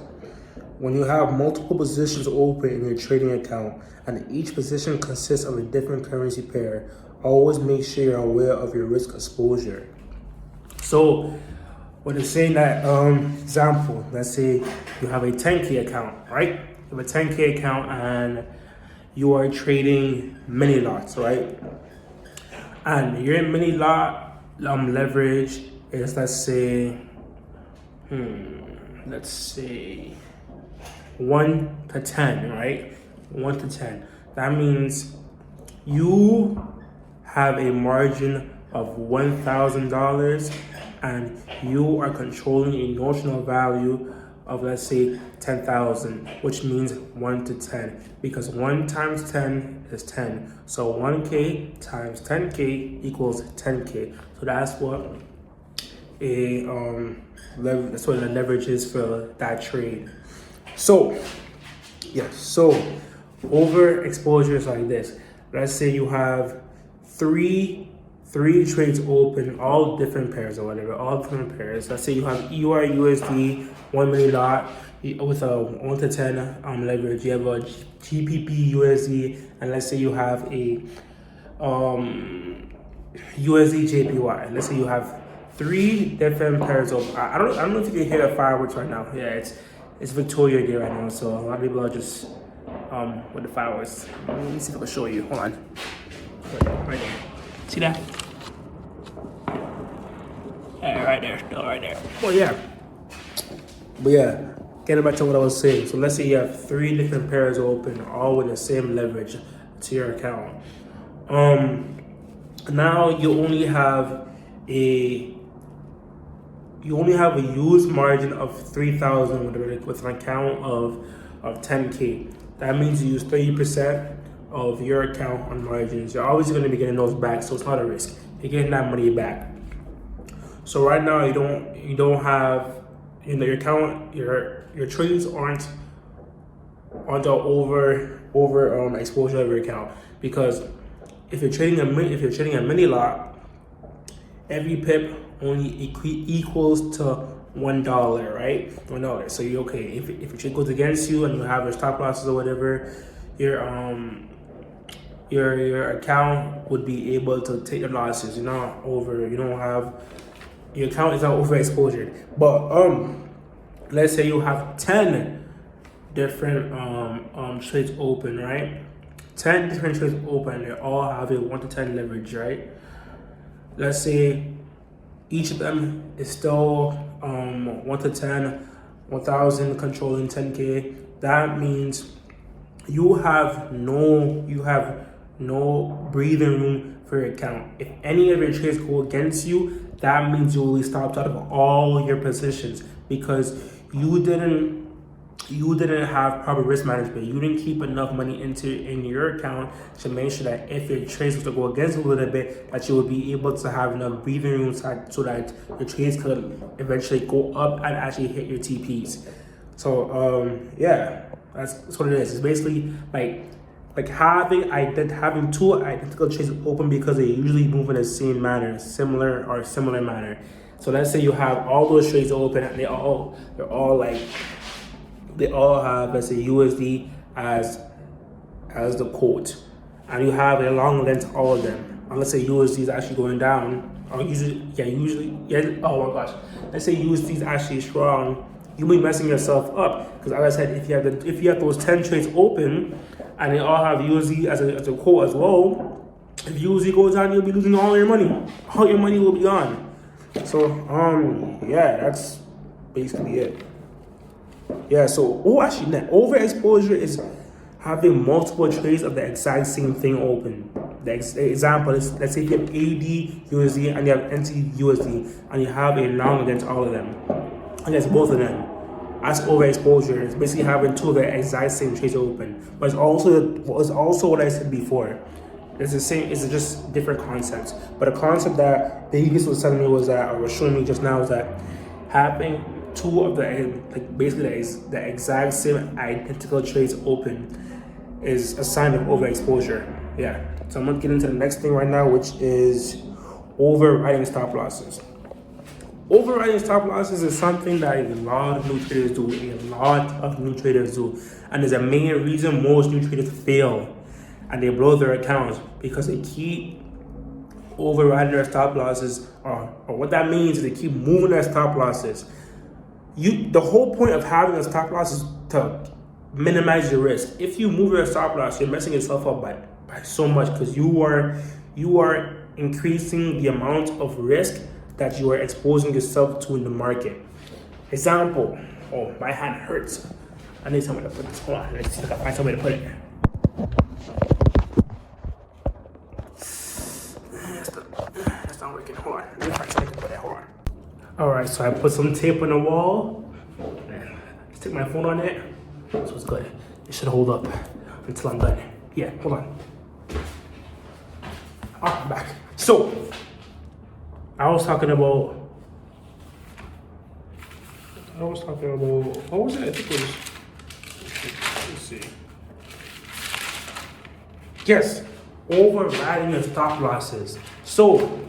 when you have multiple positions open in your trading account and each position consists of a different currency pair, always make sure you're aware of your risk exposure. So when it's saying that, example, let's say you have a 10K account, right? You have a 10K account and you are trading mini lots, right? And your mini lot leverage is, let's say 1 to 10, right? 1 to 10. That means you have a margin of $1,000 and you are controlling a notional value of, let's say, 10,000, which means 1 to 10, because 1 times 10 is 10. So 1K times 10K equals 10K. So that's what that's what the leverage is for that trade. So overexposure is like this. Let's say you have three trades open, all different pairs or whatever, all different pairs. Let's say you have EUR USD, 1 million lot with a 1 to 10 leverage. You have a GBP USD, and let's say you have a USD JPY. Let's say you have 3 different pairs of. I don't know if you can hear the fireworks right now. Yeah, it's Victoria Day right now, so a lot of people are just with the fireworks. Let me see if I can show you. Hold on. Right there. See that? Yeah, right there, still right there. Well, yeah. But yeah, getting back to what I was saying. So let's say you have 3 different pairs open, all with the same leverage to your account. Now you only have a used margin of 3,000 with an account of 10K. That means you use 30% of your account on margins. You're always going to be getting those back, so it's not a risk. You're getting that money back. So right now you don't have your account, your trades aren't the over exposure of your account, because if you're trading a mini lot, every pip only equals to $1, right? $1. So you're okay. If your trade goes against you and you have your stop losses or whatever, your account would be able to take the losses. Your account is not overexposed. But let's say you have 10 different trades open, right? 10 different trades open, they all have a 1 to 10 leverage, right? Let's say each of them is still 1 to 10, 1,000 controlling 10K. That means you have no breathing room for your account. If any of your trades go against you, that means you will be stopped out of all your positions, because you didn't have proper risk management. You didn't keep enough money in your account to make sure that if your trades were to go against you a little bit, that you would be able to have enough breathing room so that your trades could eventually go up and actually hit your TPs. So yeah, that's what it is. It's basically like having 2 identical trades open, because they usually move in the same manner, similar manner. So let's say you have all those trades open and they all have, let's say, USD as the quote, and you have a long length all of them. And let's say USD is actually going down, or oh my gosh, let's say USD is actually strong. You'll be messing yourself up because, as I said, if you have those 10 trades open and they all have USD as a quote as well, if USD goes down, you'll be losing all your money. All your money will be gone. So yeah, that's basically it. Yeah. So net overexposure is having multiple trades of the exact same thing open. The example is, let's say you have AD USD and you have NT USD and you have a long against all of them, against both of them. That's overexposure. It's basically having two of the exact same trades open. But it's also what I said before. It's the same. It's just different concepts. But a concept that the Vegas was telling me was showing me just now, is that having two of the the exact same identical trades open is a sign of overexposure. Yeah. So I'm gonna get into the next thing right now, which is overriding stop losses. Overriding stop losses is something that a lot of new traders do. And there's a main reason most new traders fail and they blow their accounts, because they keep overriding their stop losses, or what that means is they keep moving their stop losses. The whole point of having a stop loss is to minimize your risk. If you move your stop loss, you're messing yourself up by so much, because you are increasing the amount of risk that you are exposing yourself to in the market. Example, my hand hurts. I need somewhere to put this. Hold on, let's see if I can find somewhere to put it. That's not working. Hold on. Let me find somewhere to put it. Hold on. Alright, so I put some tape on the wall. And stick my phone on it. So it's good. It should hold up until I'm done. Yeah, hold on. I'm back. So, I was talking about, what was it? I think it was, let's see. Yes, overriding your stop losses. So,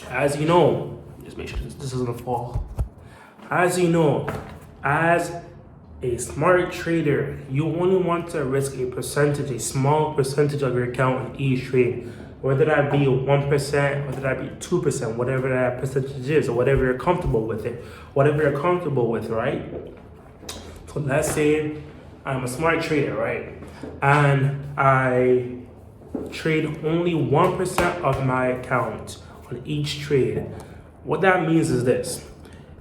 as you know, just make sure this doesn't fall. As you know, as a smart trader, you only want to risk a small percentage of your account in each trade. Whether that be 1%, whether that be 2%, whatever that percentage is, or whatever you're comfortable with right? So let's say I'm a smart trader, right? And I trade only 1% of my account on each trade. What that means is this.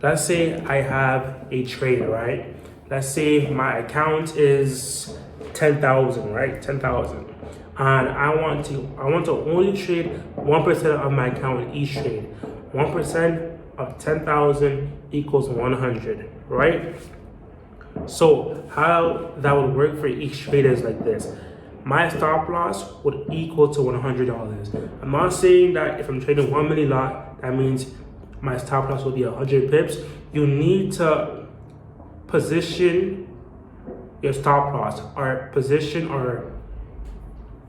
Let's say I have a trade, right? Let's say my account is 10,000, right? 10,000. And I want to only trade 1% of my account in each trade. 1% of 10,000 equals 100, right? So how that would work for each trade is like this. My stop loss would equal to $100. I'm not saying that if I'm trading 1 million lot, that means my stop loss will be 100 pips. You need to position your stop loss, or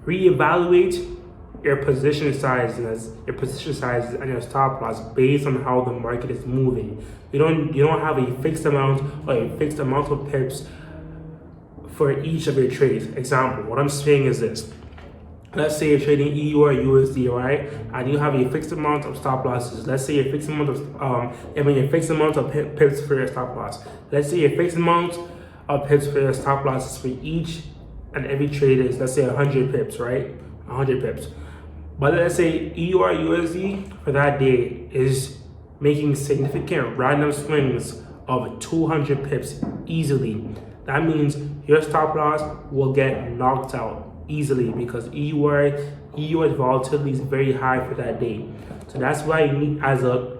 reevaluate your position sizes and your stop loss based on how the market is moving. You don't have a fixed amount or a fixed amount of pips for each of your trades. Example, what I'm saying is this. Let's say you're trading EU or USD, right? And you have a fixed amount of stop losses. Let's say a fixed amount of pips for your stop loss. Let's say a fixed amount of pips for your stop losses for each and every trade is, let's say, 100 pips, right? 100 pips. But let's say EU or USD for that day is making significant random swings of 200 pips easily. That means your stop loss will get knocked out easily, because EU's volatility is very high for that day. So that's why you need, as a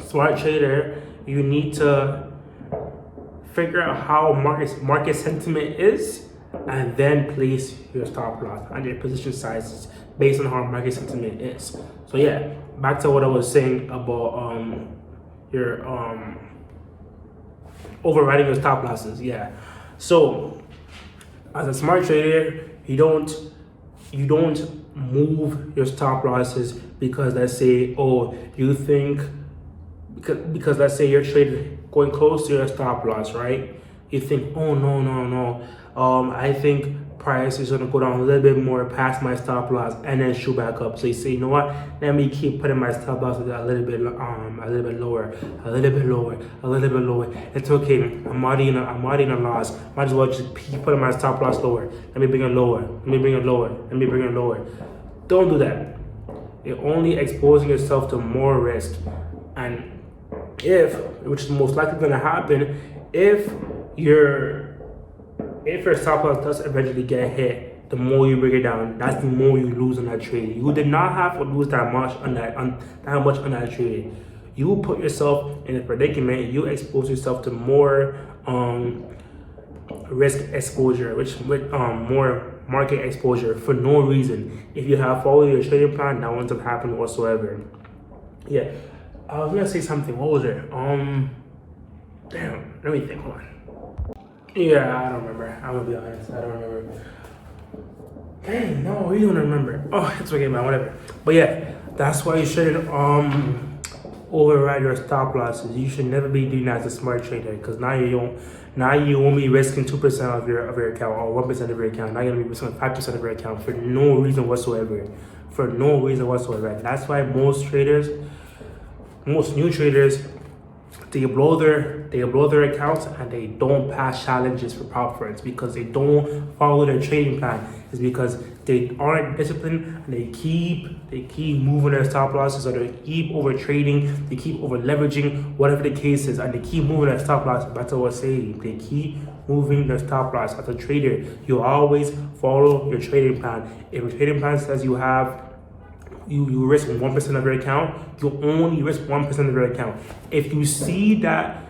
smart trader, you need to figure out how market sentiment is, and then place your stop loss and your position sizes based on how market sentiment is. So yeah, back to what I was saying about your overriding your stop losses. Yeah. So as a smart trader, you don't move your stop losses because, let's say, you think because let's say you're trading going close to your stop loss, right? You think, oh no. I think price is gonna go down a little bit more past my stop loss and then shoot back up. So you say, you know what? Let me keep putting my stop loss a little bit lower. It's okay. I'm already in a loss. Might as well just keep putting my stop loss lower. Let me bring it lower. Don't do that. You're only exposing yourself to more risk. And which is most likely gonna happen, if your stop loss does eventually get hit, the more you bring it down, that's the more you lose on that trade. You did not have to lose that much on that trade. You put yourself in a predicament. You expose yourself to more risk exposure, which with more market exposure for no reason. If you have followed your trading plan, that wouldn't have happened whatsoever. Yeah, I was gonna say something. What was it? Damn. Let me think. Hold on. Yeah, I don't remember. I'm gonna be honest. I don't remember. Dang, no, you don't remember. Oh, it's okay, man. Whatever. But yeah, that's why you shouldn't override your stop losses. You should never be doing that as a smart trader, because now you won't be risking 2% of your account or 1% of your account. Now you're gonna be risking 5% of your account for no reason whatsoever. That's why most new traders, they blow their accounts and they don't pass challenges for profits because they don't follow their trading plan. It's because they aren't disciplined and they keep moving their stop losses, or they keep over trading, they keep over leveraging, whatever the case is, and they keep moving their stop loss. That's what I was saying. They keep moving their stop loss. As a trader, you always follow your trading plan. If your trading plan says you risk 1% of your account, you only risk 1% of your account. If you see that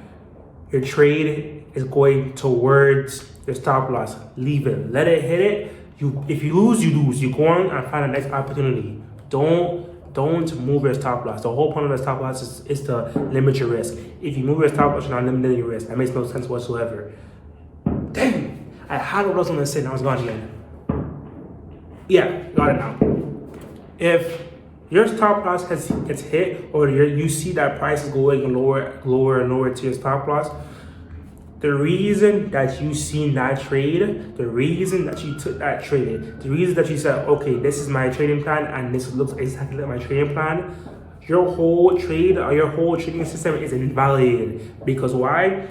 your trade is going towards your stop loss, leave it. Let it hit it. If you lose, you lose. You go on and find the next opportunity. Don't move your stop loss. The whole point of the stop loss is to limit your risk. If you move your stop loss, you're not limiting your risk. That makes no sense whatsoever. Dang, I had what I was gonna say, now it's gone again. Yeah, got it now. If your stop loss gets hit, or you see that price is going lower and lower to your stop loss, the reason that you seen that trade, the reason that you took that trade, the reason that you said, okay, this is my trading plan and this looks exactly like my trading plan, your whole trade or your whole trading system is invalidated. Because why?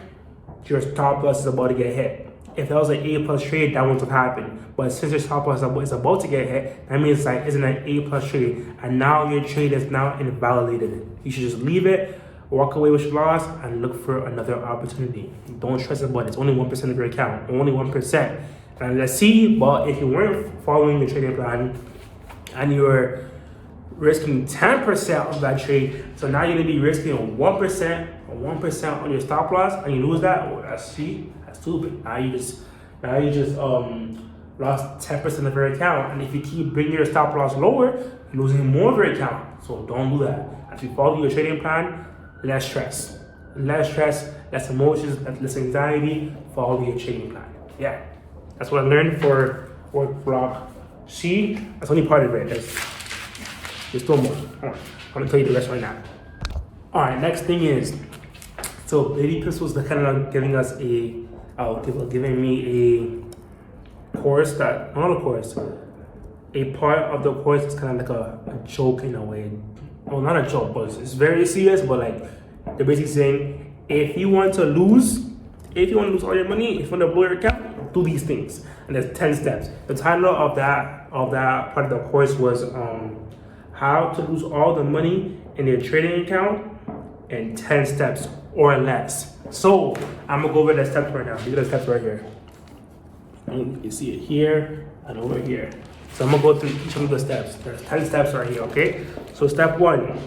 Your stop loss is about to get hit. If that was an A+ trade, that wouldn't have happened. But since your stop loss is about to get hit, that means like it's an A+ trade, and now your trade is now invalidated. You should just leave it, walk away with your loss, and look for another opportunity. Don't stress about it. It's only 1% of your account, only 1%. And let's see, but if you weren't following the trading plan and you were risking 10% of that trade, so now you're gonna be risking 1% on your stop loss, and you lose that. Oh, that's stupid. Now you just lost 10% of your account, and if you keep bringing your stop loss lower, you're losing more of your account. So don't do that. If you follow your trading plan, less stress, less emotions, less anxiety. Follow your trading plan. Yeah, that's what I learned for block C. That's only part of it. There's still more. I'm gonna tell you the rest right now. All right, next thing is, so Baby Pips was kind of giving me a course that, not a course, a part of the course is kind of like a joke in a way. Well, not a joke, but it's very serious. But like, they're basically saying, if you want to lose all your money, if you want to blow your account, do these things. And there's 10 steps. The title of that part of the course was how to lose all the money in your trading account in 10 steps or less. So I'm gonna go over the steps right now. These are the steps right here. And you can see it here and over here. So I'm gonna go through each of the steps. There's 10 steps right here, okay? So step 1,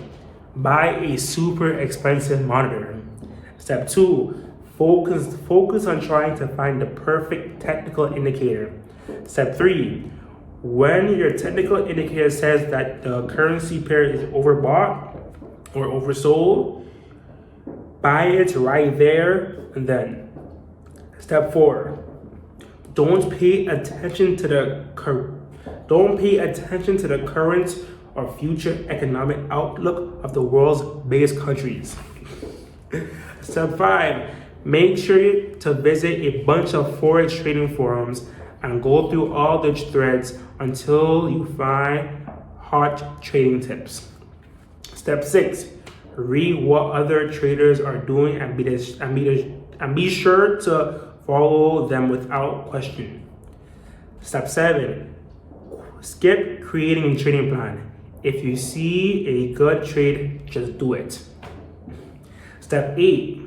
buy a super expensive monitor. Step 2, focus on trying to find the perfect technical indicator. Step 3, when your technical indicator says that the currency pair is overbought or oversold, buy it right there and then. Step 4, don't pay attention to the current or future economic outlook of the world's biggest countries. Step 5, make sure to visit a bunch of Forex trading forums and go through all the threads until you find hot trading tips. Step 6, read what other traders are doing and be sure to follow them without question. Step 7, skip creating a trading plan. If you see a good trade, just do it. Step 8,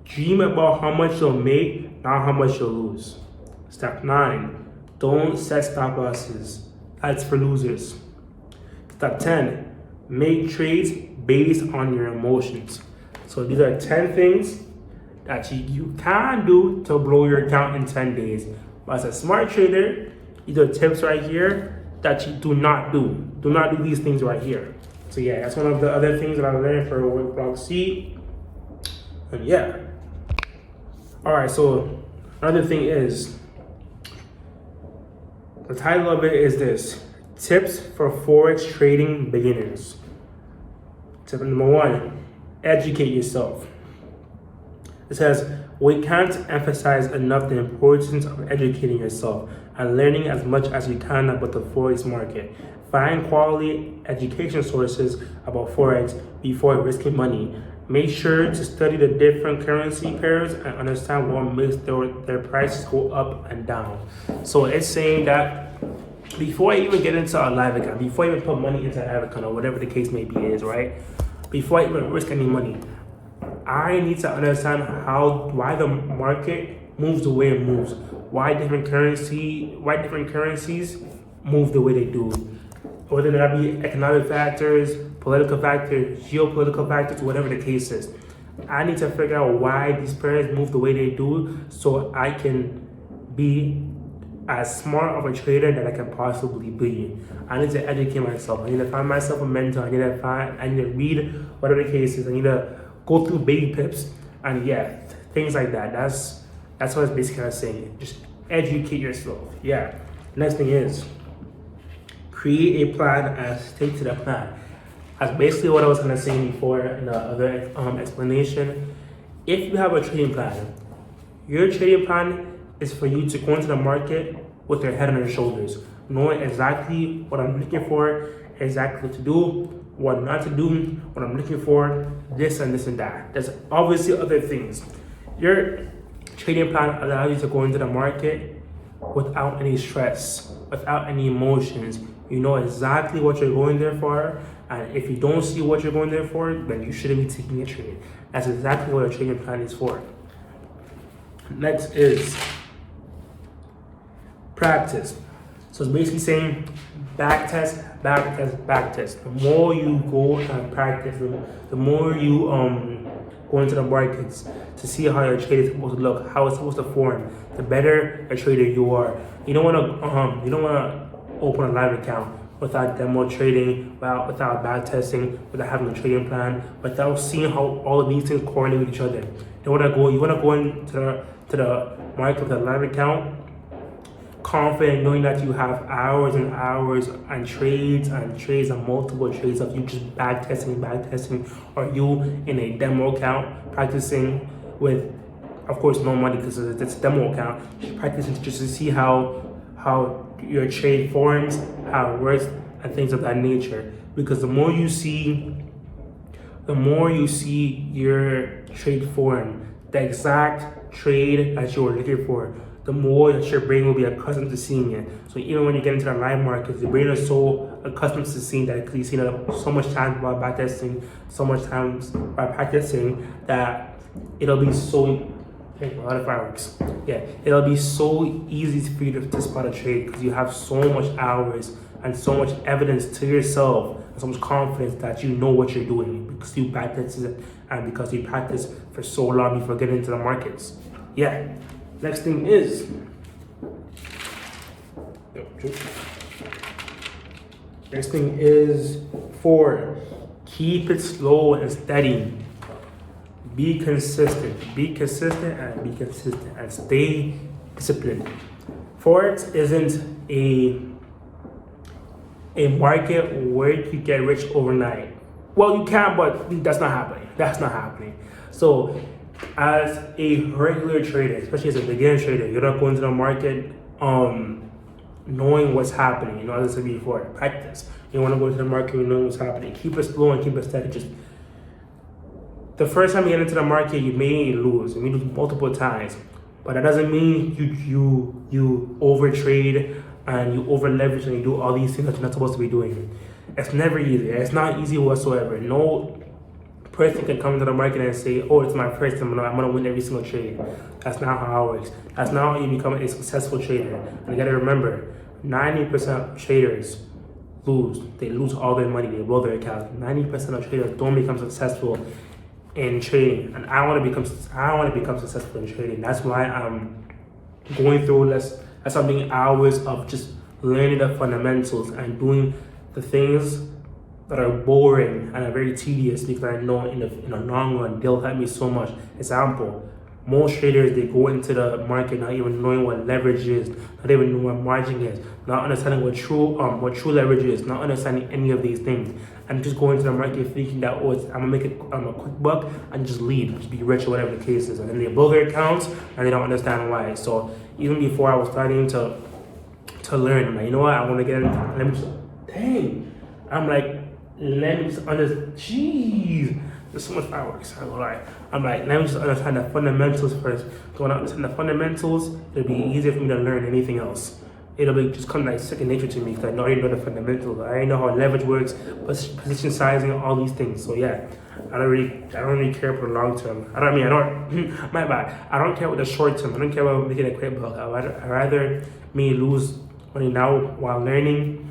dream about how much you'll make, not how much you'll lose. Step 9, don't set stop losses. That's for losers. Step 10, make trades based on your emotions. So these are 10 things that you can do to blow your account in 10 days. But as a smart trader, these are tips right here that you do not do. Do not do these things right here. So yeah, that's one of the other things that I learned for Workblock C. And yeah. All right, so another thing is, the title of it is this: Tips for Forex Trading Beginners. Tip number 1, educate yourself. It says, we can't emphasize enough the importance of educating yourself and learning as much as you can about the Forex market. Find quality education sources about Forex before risking money. Make sure to study the different currency pairs and understand what makes their prices go up and down. So it's saying that before I even get into a live account, before I even put money into a live account or whatever the case may be is, right? Before I even risk any money, I need to understand why the market moves the way it moves, why different currencies move the way they do, whether that be economic factors, political factors, geopolitical factors, whatever the case is. I need to figure out why these pairs move the way they do so I can be as smart of a trader that I can possibly be. I need to educate myself. I need to find myself a mentor. I need to read whatever the case is. I need to go through baby pips and yeah, things like that. That's what it's basically saying. Just educate yourself. Yeah. Next thing is, create a plan and stick to the plan. That's basically what I was kind of saying before in the other explanation. If you have a trading plan, your trading plan is for you to go into the market with your head on your shoulders, knowing exactly what I'm looking for, exactly what to do, what not to do, what I'm looking for, this and this and that. There's obviously other things. Your trading plan allows you to go into the market without any stress, without any emotions. You know exactly what you're going there for, and if you don't see what you're going there for, then you shouldn't be taking a trade. That's exactly what a trading plan is for. Next is practice. So it's basically saying back test. The more you go and practice, the more you go into the markets to see how your trade is supposed to look, how it's supposed to form, the better a trader you are. You don't want to open a live account without demo trading, without back testing, without having a trading plan, without seeing how all of these things correlate with each other. You want to go into the market with a live account confident, knowing that you have hours and hours and trades and multiple trades of you just back testing, or you in a demo account practicing with, of course, no money because it's a demo account. You're practicing just to see how your trade forms, how it works, and things of that nature. Because the more you see your trade form, the exact trade that you're looking for, the more that your brain will be accustomed to seeing it. So even when you get into the live market, the brain is so accustomed to seeing that because you've seen it so much time by backtesting, so much times by practicing, that it'll be so a lot of fireworks. Yeah, it'll be so easy for you to spot a trade because you have so much hours and so much evidence to yourself and so much confidence that you know what you're doing because you practice it and because you practice for so long before getting into the markets. Yeah. Next thing is four, keep it slow and steady. Be consistent and stay disciplined. Forex isn't a market where you get rich overnight. Well, you can, but that's not happening. That's not happening. So, as a regular trader, especially as a beginner trader, you're not going to the market knowing what's happening. You know, as I said before, practice. You want to go to the market knowing what's happening. Keep it slow and keep it steady. Just the first time you get into the market, you may lose. You may lose multiple times, but that doesn't mean you overtrade and you over leverage and you do all these things that you're not supposed to be doing. It's never easy. It's not easy whatsoever. No person can come into the market and say, "Oh, it's my first time. I'm gonna win every single trade." That's not how it works. That's not how you become a successful trader. And you gotta remember, 90% of traders lose. They lose all their money. They blow their account. 90% of traders don't become successful in trading, and I want to become successful in trading. That's why I'm going through this. That's something hours of just learning the fundamentals and doing the things that are boring and are very tedious, because I know in the long run they'll help me so much. Example: most traders, they go into the market not even knowing what leverage is, not even knowing what margin is, not understanding what true leverage is, not understanding any of these things, and just go into the market thinking that, oh, I'm gonna make a quick buck and just leave, just be rich or whatever the case is, and then they blow their accounts and they don't understand why. So even before I was starting to learn, I'm like, you know what, I want to get into. Let me just, I'm like, let me just understand. Jeez. There's so much fireworks, I won't lie. I'm like, let me just understand the fundamentals first. So when I understand the fundamentals, it'll be easier for me to learn anything else. It'll be just come like second nature to me, because I already know the fundamentals. I already know how leverage works, position sizing, all these things. So yeah, I don't really care for the long term. My bad. I don't care about the short term. I don't care about making a quick buck. I'd rather me lose money now while learning,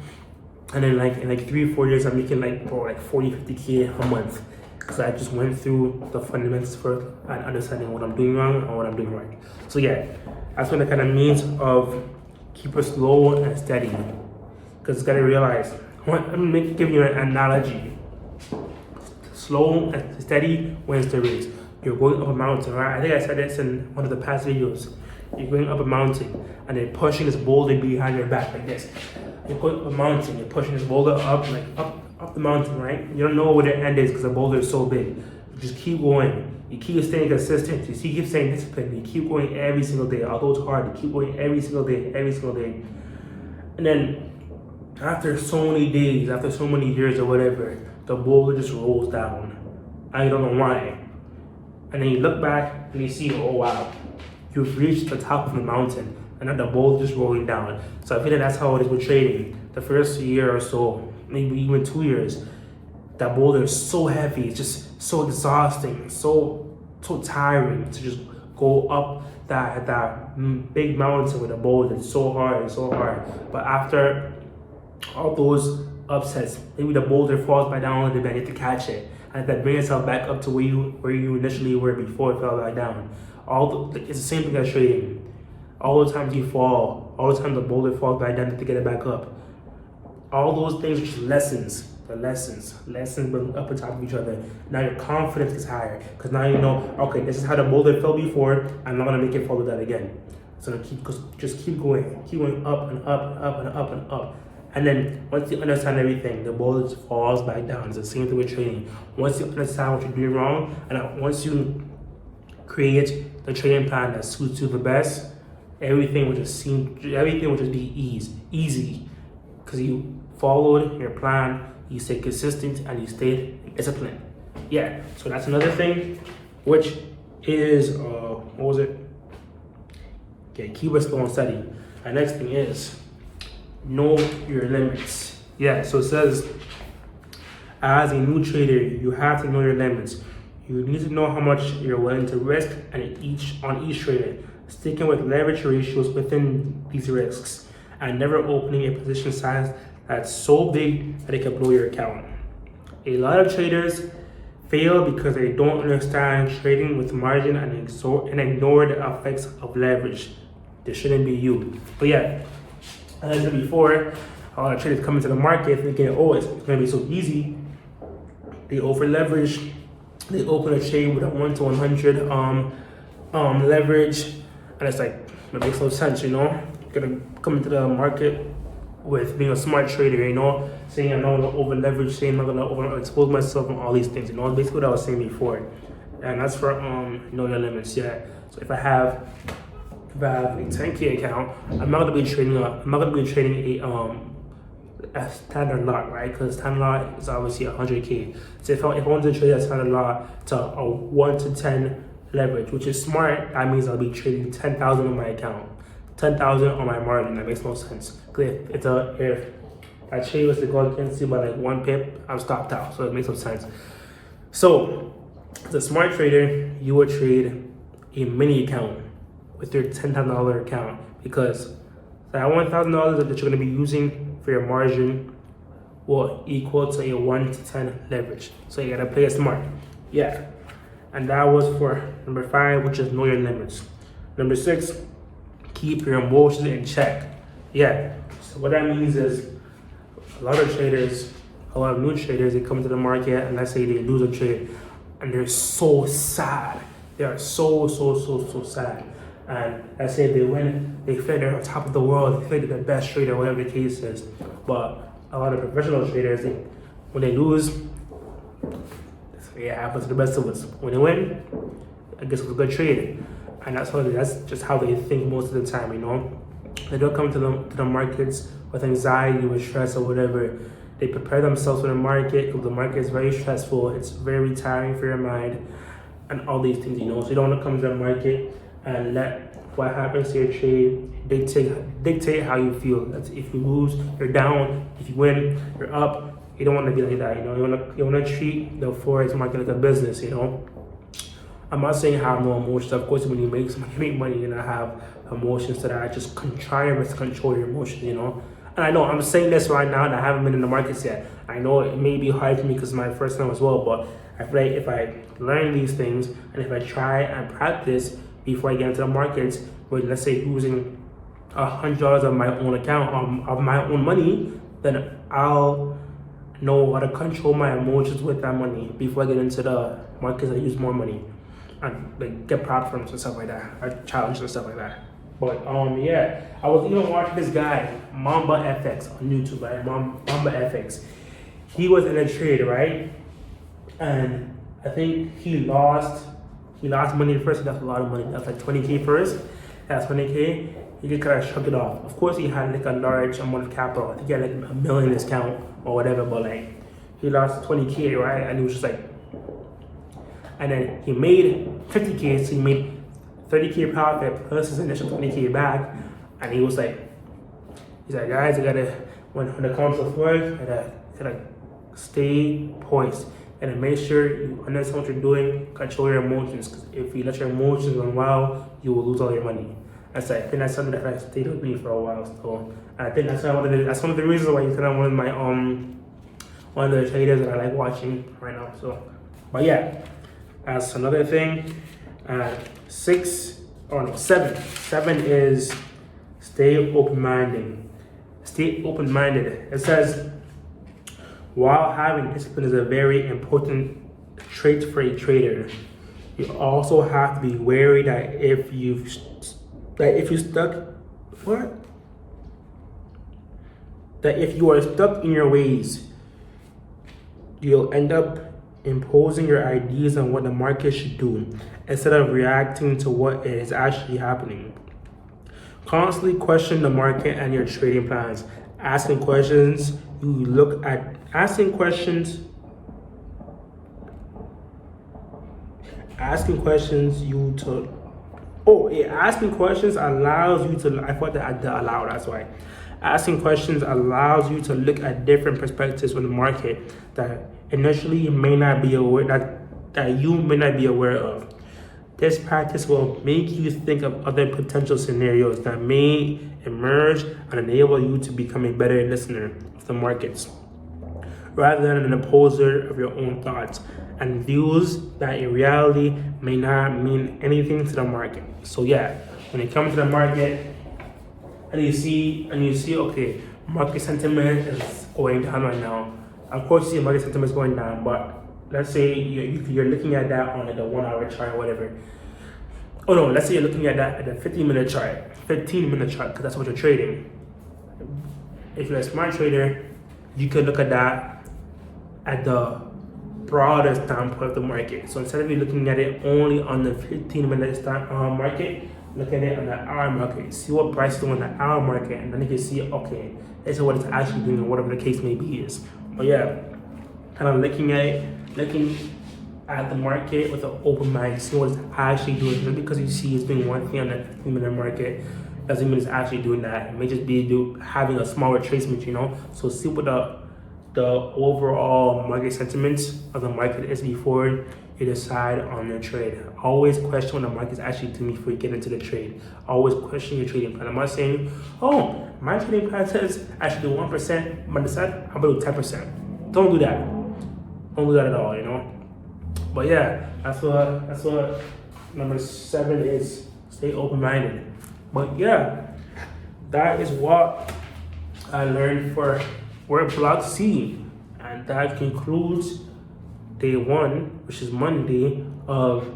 and then like in 3-4 years I'm making like 40-50K a month. Because I just went through the fundamentals first and understanding what I'm doing wrong and what I'm doing right. So yeah, that's what it kind of means of keep it slow and steady. Because you gotta realize, I'm giving you an analogy. Slow and steady wins the race. You're going up a mountain, right? I think I said this in one of the past videos. You're going up a mountain and then pushing this boulder behind your back like this. You're going up a mountain, you're pushing this boulder up the mountain, right? You don't know where the end is because the boulder is so big. You just keep going. You keep staying consistent. You keep staying disciplined. You keep going every single day. Although it's hard, you keep going every single day. And then after so many days, after so many years or whatever, the boulder just rolls down. And you don't know why. And then you look back and you see, oh wow, you've reached the top of the mountain, and then the boulder just rolling down. So I feel like that's how it is with trading. The first year or so, maybe even 2 years, that boulder is so heavy, it's just so exhausting, so tiring to just go up that big mountain with a boulder. It's so hard. But after all those upsets, maybe the boulder falls back down a little bit, and you have to catch it, and that brings yourself back up to where you initially were before it fell back down. It's the same thing as trading. All the times you fall, all the times the boulder falls back down to get it back up. All those things are just lessons. The lessons build up on top of each other. Now your confidence is higher, because now you know, okay, this is how the boulder fell before. I'm not gonna make it fall with that again. So just keep going up and up and up and up and up. And then once you understand everything, the boulder just falls back down. It's the same thing with trading. Once you understand what you're doing wrong, and once you create the trading plan that suits you the best, everything will just be easy, because you followed your plan, you stayed consistent, and you stayed disciplined. Yeah, so that's another thing, which is what was it? Okay, keep it slow and steady. And next thing is know your limits. Yeah, so it says, as a new trader, you have to know your limits. You need to know how much you're willing to risk on each trade, sticking with leverage ratios within these risks, and never opening a position size that's so big that it can blow your account. A lot of traders fail because they don't understand trading with margin and ignore the effects of leverage. This shouldn't be you. But yeah, as I said before, a lot of traders come into the market thinking, oh, it's going to be so easy. They over leverage. They open a trade with a 1 to 100 leverage, and it's like, it makes no sense, you know? You're gonna come into the market with being a smart trader, saying I'm not gonna over leverage, saying I'm not gonna over expose myself and all these things, basically what I was saying before. And that's for know your limits, yeah. So if I have a 10K account, I'm not gonna be trading a standard lot, right? Because standard lot is obviously 100K. So if I want to trade a standard lot to a 1 to 10 leverage, which is smart, that means I'll be trading 10,000 on my account, 10,000 on my margin. That makes no sense. Because if I trade was to go against you by like 1 pip, I'm stopped out. So it makes no sense. So as a smart trader, you would trade a mini account with your $10,000 account, because that $1,000 that you're going to be using for your margin will equal to a 1 to 10 leverage. So you got to play it smart. Yeah. And that was for number 5, which is know your limits. Number 6, keep your emotions in check. Yeah. So what that means is a lot of new traders, they come to the market and let's say they lose a trade and they're so sad. They are so sad. And let's say they win, they feel like they're on top of the world, they feel like they're the best trader, whatever the case is. But a lot of professional traders, when they lose, it happens to the best of us. When they win, I guess it's a good trade. And that's just how they think most of the time, They don't come to the markets with anxiety, with stress or whatever. They prepare themselves for the market because the market is very stressful. It's very tiring for your mind and all these things, So you don't want to come to the market and let what happens to your trade dictate how you feel. That's if you lose, you're down. If you win, you're up. You don't want to be like that, You want to treat the forex market like a business, I'm not saying have no emotions. Of course, when you make money, you're gonna have emotions that are just trying to control your emotions, And I know I'm saying this right now, and I haven't been in the markets yet. I know it may be hard for me because it's my first time as well, but I feel like if I learn these things and if I try and practice before I get into the markets, with let's say losing $100 of my own account of my own money, then I'll know how to control my emotions with that money before I get into the markets. I use more money and like get platforms and stuff like that, or challenges and stuff like that. But yeah, I was even watching this guy Mamba FX on YouTube, right? Mamba FX. He was in a trade, right? And I think he lost money at first. He lost a lot of money. That's like 20K first. That's 20K. He just kind of shrugged it off. Of course, he had like a large amount of capital. I think he had like $1 million in his account or whatever. But like, he lost 20K, right? And he was just like, and then he made 50K. So he made 30K profit plus his initial 20K back. And he was like, guys, I gotta, when it comes to forex, I gotta stay poised. And make sure you understand what you're doing, control your emotions. Because if you let your emotions run wild, you will lose all your money. I think that's something that has stayed with me for a while. So I think that's one of the reasons why he's kind of one of my one of the traders that I like watching right now. So, but yeah, that's another thing. 7 is stay open-minded. Stay open-minded. It says, while having discipline is a very important trait for a trader, you also have to be wary that if you are stuck in your ways, you'll end up imposing your ideas on what the market should do instead of reacting to what is actually happening. Constantly question the market and your trading plans. Asking questions allows you to, I thought that I did allow, that's why. Asking questions allows you to look at different perspectives on the market that initially you may not be aware that you may not be aware of. This practice will make you think of other potential scenarios that may emerge and enable you to become a better listener of the markets, rather than an opposer of your own thoughts and views that in reality may not mean anything to the market. So yeah, when it comes to the market and you see, okay, market sentiment is going down right now. Of course, you see market sentiment is going down, but let's say you're looking at that on like the 1 hour chart or whatever. Oh no, let's say you're looking at that at the 15-minute chart, because that's what you're trading. if you're a smart trader, you could look at that at the broader standpoint of the market. So instead of you looking at it only on the 15-minute market, look at it on the hour market. See what price is doing on the hour market, and then you can see, okay, this is what it's actually doing, or whatever the case may be is. But yeah, kind of looking at the market with an open mind, see what it's actually doing. Just because you see it's doing one thing on the 15-minute market doesn't mean it's actually doing that. It may just be having a small retracement, you know. So see what the overall market sentiment of the market is before you decide on your trade. Always question what the market is actually doing before you get into the trade. Always question your trading plan. I'm not saying, oh, my trading plan says I should do 1%, but decide I'm gonna do 10%. Don't do that. Don't do that at all, you know. But yeah, that's what number 7 is. Stay open-minded. But yeah, that is what I learned for Work Block C, and that concludes day 1, which is Monday, of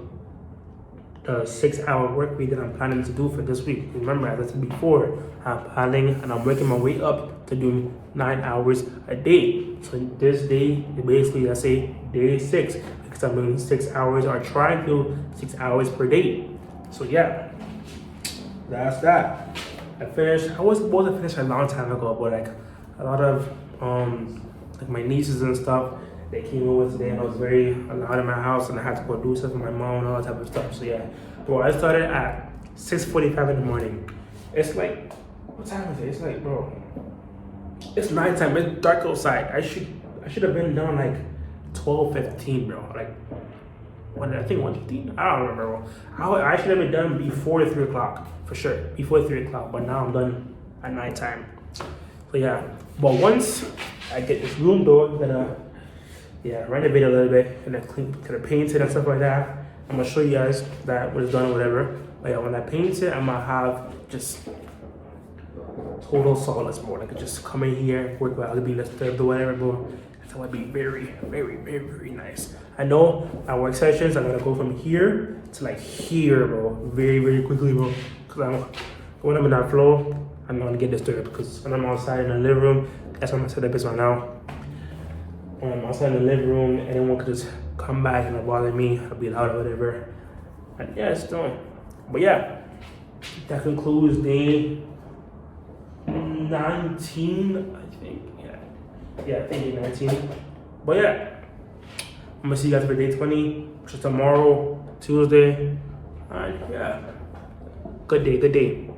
the 6-hour work week that I'm planning to do for this week. Remember, as I said before, I'm planning and I'm working my way up to doing 9 hours a day. So this day is basically, let's say, day 6, because I'm doing 6 hours, or trying to do 6 hours per day. So yeah, that's that. I was supposed to finish a long time ago, but like a lot of like my nieces and stuff, they came over today, and I was very loud in my house, and I had to go do stuff with my mom and all that type of stuff. So yeah, bro, I started at 6:45 in the morning. It's like, what time is it? It's like, bro, it's nighttime. It's dark outside. I should have been done like 12:15, bro. Like, I think 1:15. I don't remember, bro. I should have been done before 3 o'clock for sure. Before 3 o'clock, but now I'm done at nighttime. So yeah, but once I get this room though, I'm gonna renovate a little bit and then kind of paint it and stuff like that. I'm gonna show you guys that when it's done or whatever. But yeah, when I paint it, I'm gonna have just total solace, bro. I could just come in here, work without being disturbed or whatever, bro. That's gonna be very, very, very, very nice. I know my work sessions are gonna go from here to like here, bro, very, very quickly, bro. Cause when I'm in that flow, I'm not gonna get disturbed, because when I'm outside in the living room, that's what my setup is right now. Outside in the living room, anyone could just come back and bother me. I'll be loud or whatever. And yeah, it's done. But yeah, that concludes day 19, I think. Yeah, I think day 19. But yeah, I'm gonna see you guys for day 20, which is tomorrow, Tuesday. And yeah, good day.